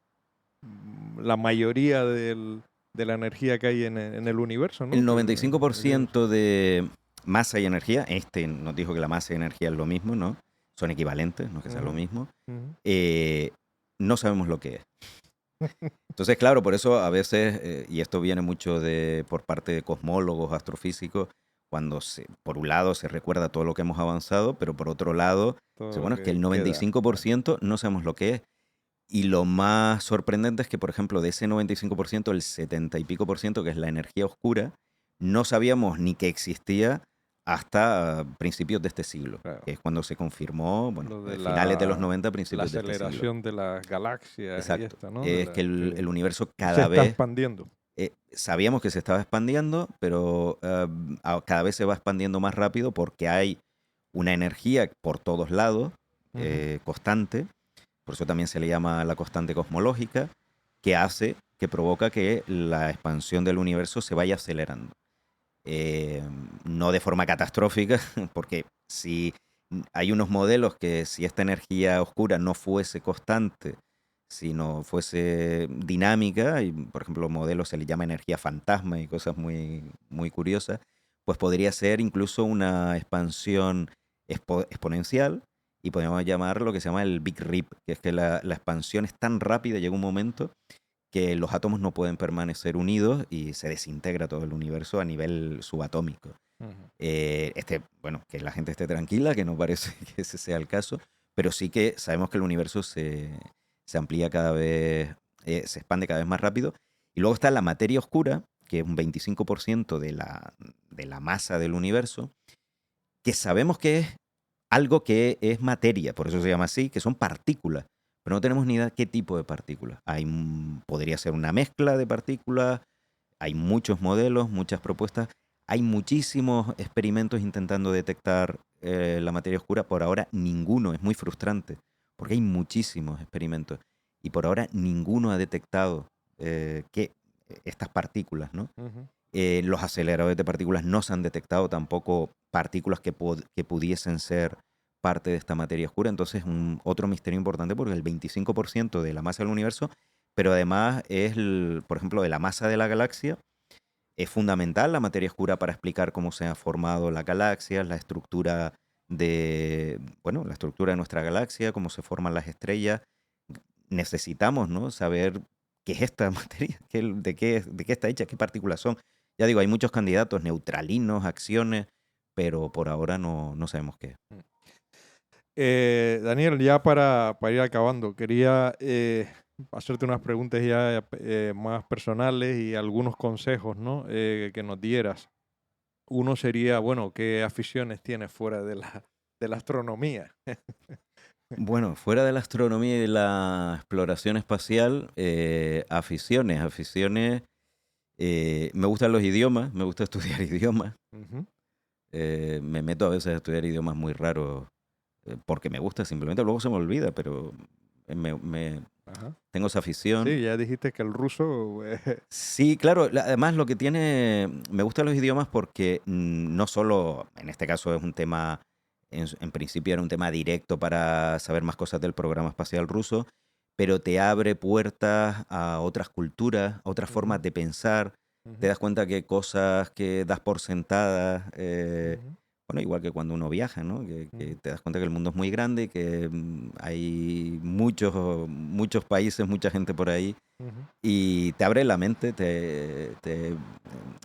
la mayoría de la energía que hay en el universo, ¿no? El 95% de masa y energía, nos dijo que la masa y energía es lo mismo, ¿no? Son equivalentes, no es que sea lo Ujú, mismo. ujú. eh, no sabemos lo que es. Entonces, claro, por eso a veces, y esto viene mucho por parte de cosmólogos, astrofísicos, cuando por un lado se recuerda todo lo que hemos avanzado, pero por otro lado, Todo lo bueno, es que el que queda. 95% no sabemos lo que es. Y lo más sorprendente es que, por ejemplo, de ese 95%, el 70 y pico por ciento, que es la energía oscura, no sabíamos ni que existía hasta principios de este siglo, Claro. que es cuando se confirmó, bueno, Lo de finales de los 90, la principios de este siglo. aceleración de las galaxias y Exacto. esto, ¿no? Es que el universo Se cada está vez expandiendo. sabíamos que se estaba expandiendo, pero cada vez se va expandiendo más rápido porque hay una energía por todos lados, Ujú. constante, por eso también se le llama la constante cosmológica, que provoca que la expansión del universo se vaya acelerando. Eh, no de forma catastrófica, porque si hay unos modelos que si esta energía oscura no fuese constante, si no fuese dinámica, y por ejemplo modelos se le llama energía fantasma y cosas muy, muy curiosas, pues podría ser incluso una expansión exponencial y podríamos llamar lo que se llama el Big Rip, que es que la expansión es tan rápida, llega un momento que los átomos no pueden permanecer unidos y se desintegra todo el universo a nivel subatómico. Ujú. Bueno, que la gente esté tranquila, que no parece que ese sea el caso, pero sí que sabemos que el universo se amplía cada vez, se expande cada vez más rápido. Y luego está la materia oscura, que es un 25% de la masa del universo, que sabemos que es algo que es materia, por eso se llama así, que son partículas, pero no tenemos ni idea qué tipo de partículas. Podría ser una mezcla de partículas, hay muchos modelos, muchas propuestas, hay muchísimos experimentos intentando detectar la materia oscura. Por ahora ninguno, es muy frustrante, porque hay muchísimos experimentos y por ahora ninguno ha detectado estas partículas, ¿no? Ujú. Los aceleradores de partículas no se han detectado tampoco partículas que pudiesen ser parte de esta materia oscura. Entonces, otro misterio importante porque el 25% de la masa del universo, pero además es, por ejemplo, de la masa de la galaxia, es fundamental la materia oscura para explicar cómo se ha formado la galaxia, la estructura la estructura de nuestra galaxia, cómo se forman las estrellas. Necesitamos, ¿no?, saber qué es esta materia, de qué está hecha, qué partículas son. Ya digo, hay muchos candidatos, neutralinos, acciones, pero por ahora no sabemos qué es. Daniel, ya para ir acabando, quería hacerte unas preguntas ya más personales y algunos consejos, ¿no? Que nos dieras. Uno sería, bueno, ¿qué aficiones tienes fuera de la astronomía? Bueno, fuera de la astronomía y de la exploración espacial, aficiones, me gustan los idiomas, me gusta estudiar idiomas. Ujú. Me meto a veces a estudiar idiomas muy raros porque me gusta simplemente, luego se me olvida, pero Ajá. tengo esa afición. Sí, ya dijiste que el ruso, Sí, claro, además lo que tiene, me gustan los idiomas porque no solo, en este caso es un tema, en principio era un tema directo para saber más cosas del programa espacial ruso, pero te abre puertas a otras culturas, a otras ujú, formas de pensar, te ujú, das cuenta que cosas que das por sentadas, ujú, bueno, igual que cuando uno viaja, ¿no? Que ujú, te das cuenta que el mundo es muy grande, que hay muchos países, mucha gente por ahí ujú, y te abre la mente,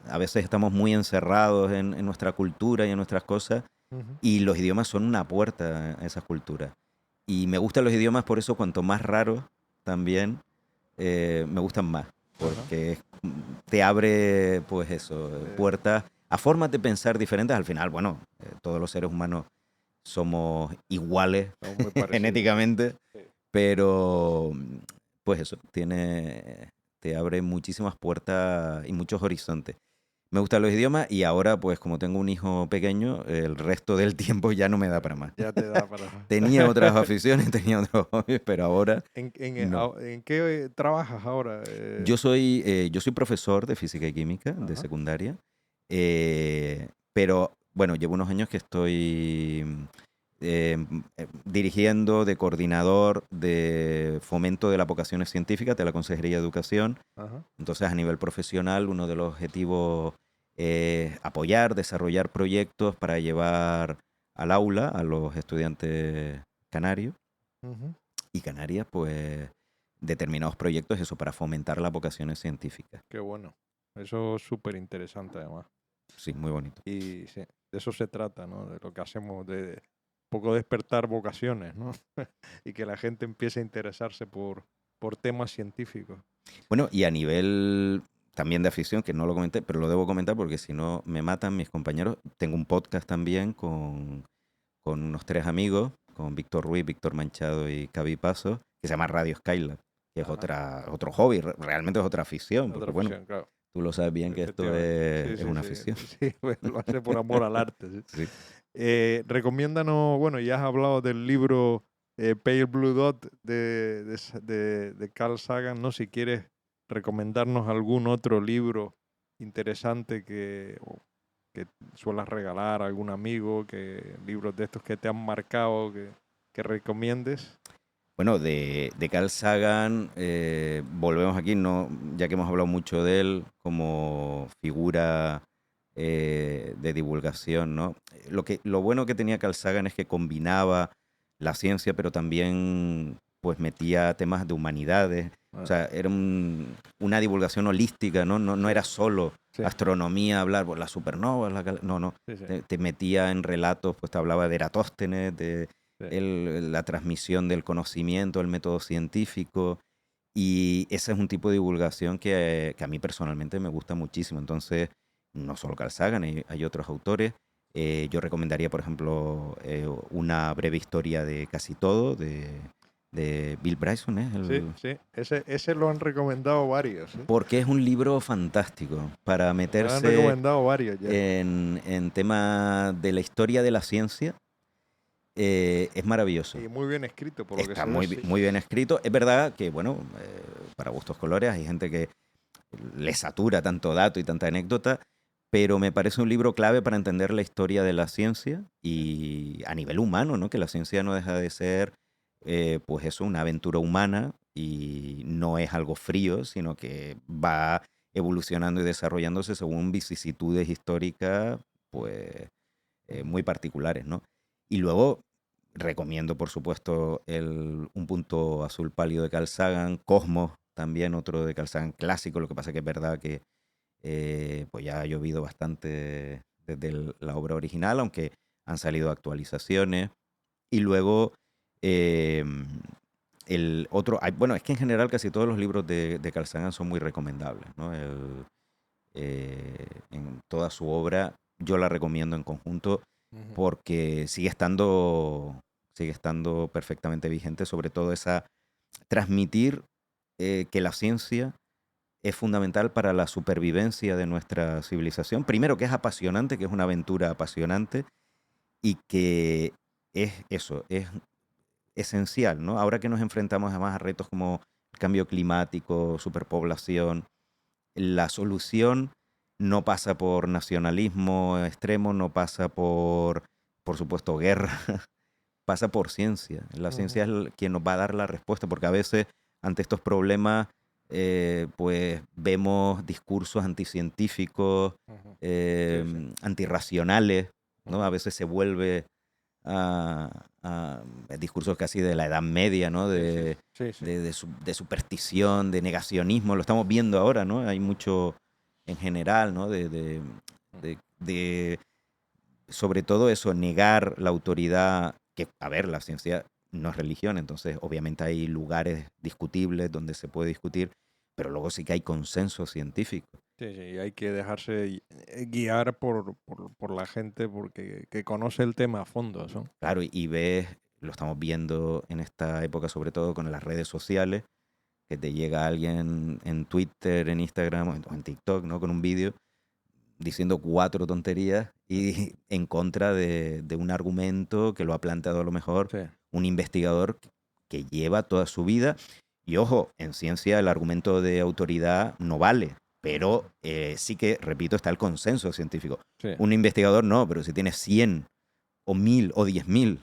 a veces estamos muy encerrados en nuestra cultura y en nuestras cosas, ujú. y los idiomas son una puerta a esas culturas. Y me gustan los idiomas, por eso cuanto más raros también me gustan más, Ajá. porque te abre, pues eso, Eh, puertas a formas de pensar diferentes. Al final, bueno, todos los seres humanos somos iguales Son muy parecidos, sí. genéticamente, Sí. pero pues eso, te abre muchísimas puertas y muchos horizontes. Me gustan los idiomas y ahora, pues como tengo un hijo pequeño, el resto del tiempo ya no me da para más. Ya te da para... Tenía otras aficiones, tenía otros hobbies, pero ahora no. ¿En qué trabajas ahora? Yo soy profesor de física y química de Ajá. secundaria, pero bueno, llevo unos años que estoy dirigiendo de coordinador de fomento de las vocaciones científicas de la Consejería de Educación. Ajá. Entonces, a nivel profesional, uno de los objetivos es apoyar, desarrollar proyectos para llevar al aula a los estudiantes canarios Ujú. y canarias, pues determinados proyectos, eso, para fomentar las vocaciones científicas. Qué bueno. Eso es súper interesante además. Sí, muy bonito. Y sí, de eso se trata, ¿no? De lo que hacemos, de un poco despertar vocaciones, ¿no? Y que la gente empiece a interesarse por temas científicos. Bueno, y a nivel también de afición, que no lo comenté, pero lo debo comentar porque si no me matan mis compañeros. Tengo un podcast también con unos 3 amigos, con Víctor Ruiz, Víctor Manchado y Cavi Paso, que se llama Radio Skylab, que es Ajá. otro hobby, realmente es otra afición, Otra porque bueno, afición, claro. tú lo sabes bien que esto Efectivamente. Sí, es sí, una sí. afición. Sí, pues, lo hace por amor al arte. Sí. Sí. Recomiéndanos, bueno, ya has hablado del libro Pale Blue Dot de Carl Sagan, ¿no? Si quieres recomendarnos algún otro libro interesante que suelas regalar a algún amigo, libros de estos que te han marcado, que recomiendes. Bueno, de Carl Sagan, volvemos aquí, ¿no? Ya que hemos hablado mucho de él como figura de divulgación, ¿no? Lo bueno que tenía Carl Sagan es que combinaba la ciencia, pero también pues metía temas de humanidades. O Ah, sea, era una divulgación holística, ¿no? No sí, era solo sí, astronomía, hablar por las supernovas, no, no. sí, sí, Te metía en relatos, pues te hablaba de Eratóstenes, de sí. la transmisión del conocimiento, el método científico, y ese es un tipo de divulgación que a mí personalmente me gusta muchísimo. Entonces, no solo Carl Sagan, hay otros autores. Yo recomendaría, por ejemplo, una breve historia de casi todo, de Bill Bryson, ¿eh? Sí, sí. Ese lo han recomendado varios, ¿eh? Porque es un libro fantástico para Me lo han meterse recomendado varios ya. en tema de la historia de la ciencia. Es maravilloso. Y muy bien escrito, por lo que Está se ve, muy, sí. muy bien escrito. Es verdad que, bueno, para gustos colores hay gente que le satura tanto dato y tanta anécdota, pero me parece un libro clave para entender la historia de la ciencia y a nivel humano, ¿no? Que la ciencia no deja de ser, pues eso, una aventura humana y no es algo frío, sino que va evolucionando y desarrollándose según vicisitudes históricas, pues, muy particulares, ¿no? Y luego recomiendo, por supuesto, Un punto azul pálido de Carl Sagan, Cosmos, también otro de Carl Sagan clásico, lo que pasa que es verdad que pues ya ha llovido bastante desde la obra original, aunque han salido actualizaciones. Y luego eh, el otro, bueno, es que en general casi todos los libros de Carl Sagan son muy recomendables, ¿no? En toda su obra yo la recomiendo en conjunto Ujú. porque sigue estando perfectamente vigente, sobre todo esa transmitir que la ciencia es fundamental para la supervivencia de nuestra civilización. Primero que es apasionante, que es una aventura apasionante y que es eso, es esencial, ¿no? Ahora que nos enfrentamos además a retos como el cambio climático, superpoblación, la solución no pasa por nacionalismo extremo, no pasa por supuesto, guerra, pasa por ciencia. La Ujú. ciencia es quien nos va a dar la respuesta, porque a veces ante estos problemas, pues vemos discursos anticientíficos, Ujú. Sí, sí. antirracionales, ¿no? A Ujú. veces se vuelve a discursos casi de la Edad Media, ¿no? Sí, sí, sí, sí. De superstición, de negacionismo. Lo estamos viendo ahora, ¿no? Hay mucho en general, ¿no? De sobre todo eso, negar la autoridad, que, a ver, la ciencia no es religión, entonces obviamente hay lugares discutibles donde se puede discutir, pero luego sí que hay consenso científico. Sí, sí, hay que dejarse guiar por la gente porque que conoce el tema a fondo, ¿no? Claro, y ves, lo estamos viendo en esta época, sobre todo con las redes sociales, que te llega alguien en Twitter, en Instagram o en TikTok, ¿no? Con un vídeo diciendo cuatro tonterías y en contra de un argumento que lo ha planteado a lo mejor Sí. un investigador que lleva toda su vida. Y ojo, en ciencia el argumento de autoridad no vale, pero sí que, repito, está el consenso científico. Sí. Un investigador no, pero si tienes 100 o 1000 o 10.000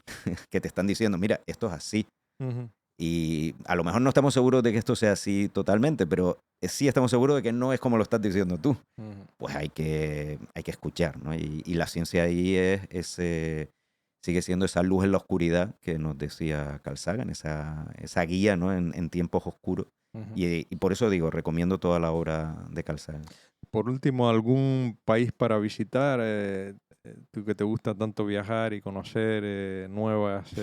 que te están diciendo, mira, esto es así, Ujú. y a lo mejor no estamos seguros de que esto sea así totalmente, pero sí estamos seguros de que no es como lo estás diciendo tú. Ujú. Pues hay que escuchar, ¿no? Y la ciencia ahí es sigue siendo esa luz en la oscuridad que nos decía Carl Sagan, esa guía, ¿no? En tiempos oscuros. Ujú. Y por eso digo, recomiendo toda la obra de Carl Sagan. Por último, ¿algún país para visitar? Tú que te gusta tanto viajar y conocer nuevas...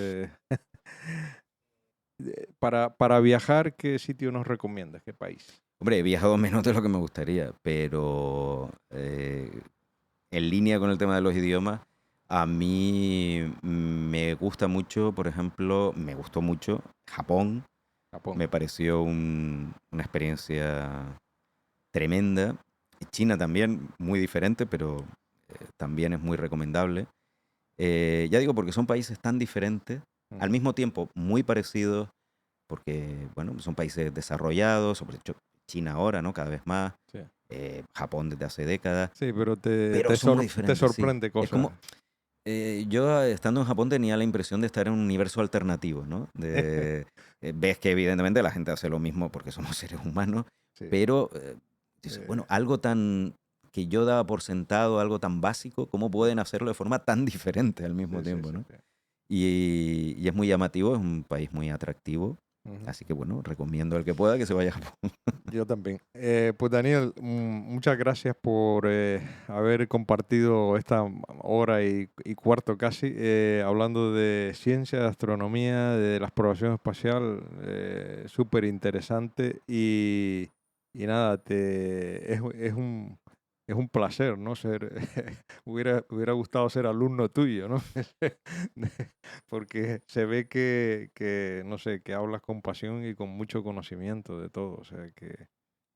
para viajar, ¿qué sitio nos recomiendas? ¿Qué país? Hombre, he viajado menos de lo que me gustaría, pero en línea con el tema de los idiomas, a mí me gusta mucho, por ejemplo, me gustó mucho Japón, Japón. me pareció una experiencia tremenda. China también, muy diferente, pero también es muy recomendable. Ya digo, porque son países tan diferentes, al Ujú. mismo tiempo muy parecidos, porque, bueno, son países desarrollados, sobre todo China ahora, ¿no? Cada vez más, Sí. Japón desde hace décadas, Sí, pero pero son muy te diferentes, sí. sorprende Es como, cosas. Yo estando en Japón tenía la impresión de estar en un universo alternativo, ¿no? Ves que evidentemente la gente hace lo mismo porque somos seres humanos, Sí. pero dices, Eh, bueno, algo tan que yo daba por sentado, algo tan básico, ¿cómo pueden hacerlo de forma tan diferente al mismo sí, sí, tiempo, sí, ¿no? sí. Y es muy llamativo, es un país muy atractivo, Ujú. así que bueno, recomiendo al que pueda que se vaya a Japón. Yo también. Pues Daniel, muchas gracias por haber compartido esta hora y cuarto casi hablando de ciencia, de astronomía, de la exploración espacial, súper interesante y nada, es un placer, ¿no? Hubiera gustado ser alumno tuyo, ¿no? Porque se ve no sé, que hablas con pasión y con mucho conocimiento de todo. O sea,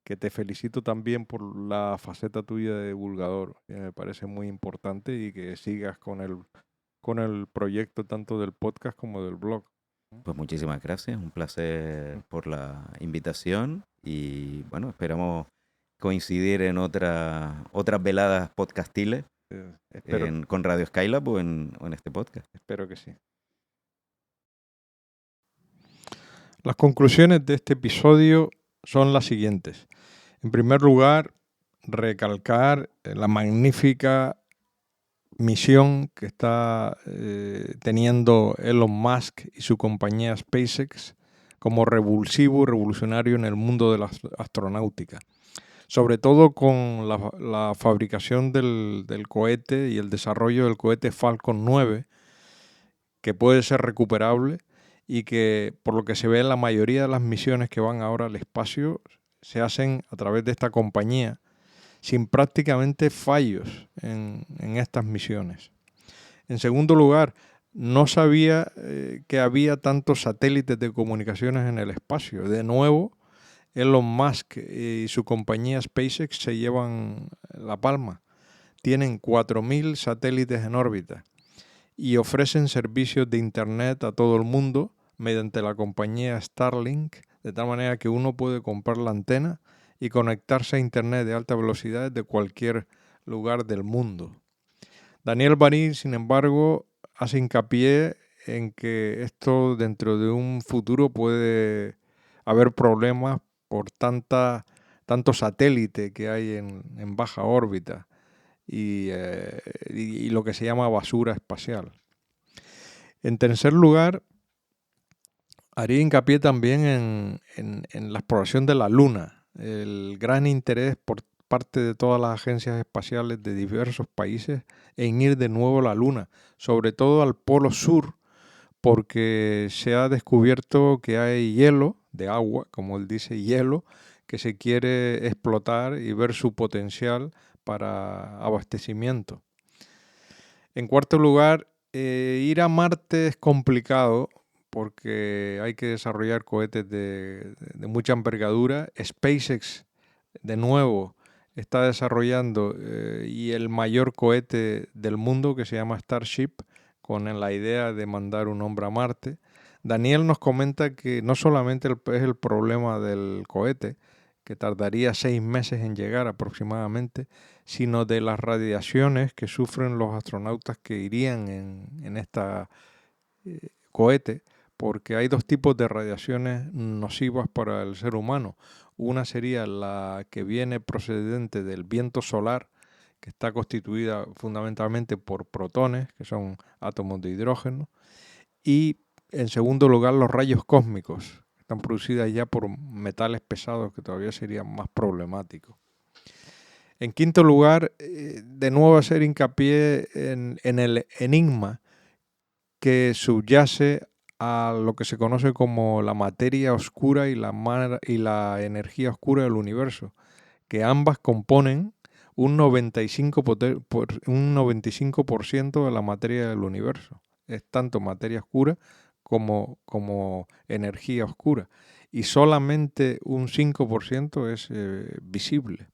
que te felicito también por la faceta tuya de divulgador. Me parece muy importante y que sigas con el proyecto tanto del podcast como del blog. Pues muchísimas gracias, un placer por la invitación y bueno, esperamos coincidir en otras veladas podcastiles Espero, con Radio Skylab o en este podcast. espero que sí. Las conclusiones de este episodio son las siguientes. En primer lugar, recalcar la magnífica misión que está teniendo Elon Musk y su compañía SpaceX como revulsivo y revolucionario en el mundo de la astronáutica. Sobre todo con la fabricación del cohete y el desarrollo del cohete Falcon 9, que puede ser recuperable y que, por lo que se ve en la mayoría de las misiones que van ahora al espacio, se hacen a través de esta compañía sin prácticamente fallos en estas misiones. En segundo lugar, no sabía que había tantos satélites de comunicaciones en el espacio. De nuevo, Elon Musk y su compañía SpaceX se llevan la palma. Tienen 4.000 satélites en órbita y ofrecen servicios de Internet a todo el mundo mediante la compañía Starlink, de tal manera que uno puede comprar la antena y conectarse a Internet de alta velocidad de cualquier lugar del mundo. Daniel Barín, sin embargo, hace hincapié en que esto dentro de un futuro puede haber problemas por tanto satélite que hay en baja órbita y lo que se llama basura espacial. En tercer lugar, haría hincapié también en la exploración de la Luna, el gran interés por parte de todas las agencias espaciales de diversos países en ir de nuevo a la Luna, sobre todo al Polo Sur, porque se ha descubierto que hay hielo de agua, como él dice, hielo, que se quiere explotar y ver su potencial para abastecimiento. En cuarto lugar, ir a Marte es complicado porque hay que desarrollar cohetes de mucha envergadura. SpaceX, de nuevo, está desarrollando y el mayor cohete del mundo que se llama Starship, con la idea de mandar un hombre a Marte. Daniel nos comenta que no solamente es el problema del cohete, que tardaría 6 meses en llegar aproximadamente, sino de las radiaciones que sufren los astronautas que irían en esta cohete, porque hay dos tipos de radiaciones nocivas para el ser humano. Una sería la que viene procedente del viento solar, que está constituida fundamentalmente por protones, que son átomos de hidrógeno, y en segundo lugar los rayos cósmicos, que están producidas ya por metales pesados, que todavía serían más problemáticos. En quinto lugar, de nuevo hacer hincapié en el enigma que subyace a lo que se conoce como la materia oscura y la energía oscura del universo, que ambas componen un 95% de la materia del universo. Es tanto materia oscura como energía oscura. Y solamente un 5% es visible.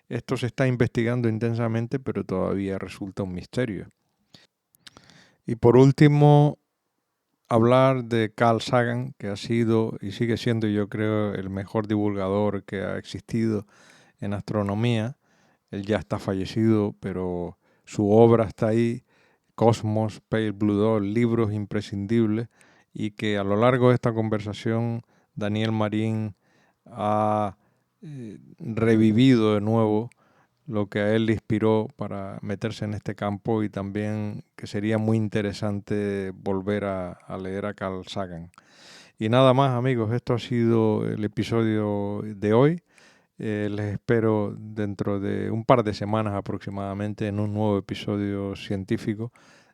Esto se está investigando intensamente, pero todavía resulta un misterio. Y por último, hablar de Carl Sagan, que ha sido y sigue siendo, yo creo, el mejor divulgador que ha existido en astronomía. Él ya está fallecido, pero su obra está ahí. Cosmos, Pale Blue Dot, libros imprescindibles, y que a lo largo de esta conversación Daniel Marín ha revivido de nuevo lo que a él le inspiró para meterse en este campo, y también que sería muy interesante volver a leer a Carl Sagan. Y nada más, amigos, esto ha sido el episodio de hoy. Les espero dentro de un par de semanas aproximadamente en un nuevo episodio científico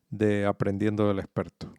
de Aprendiendo del Experto.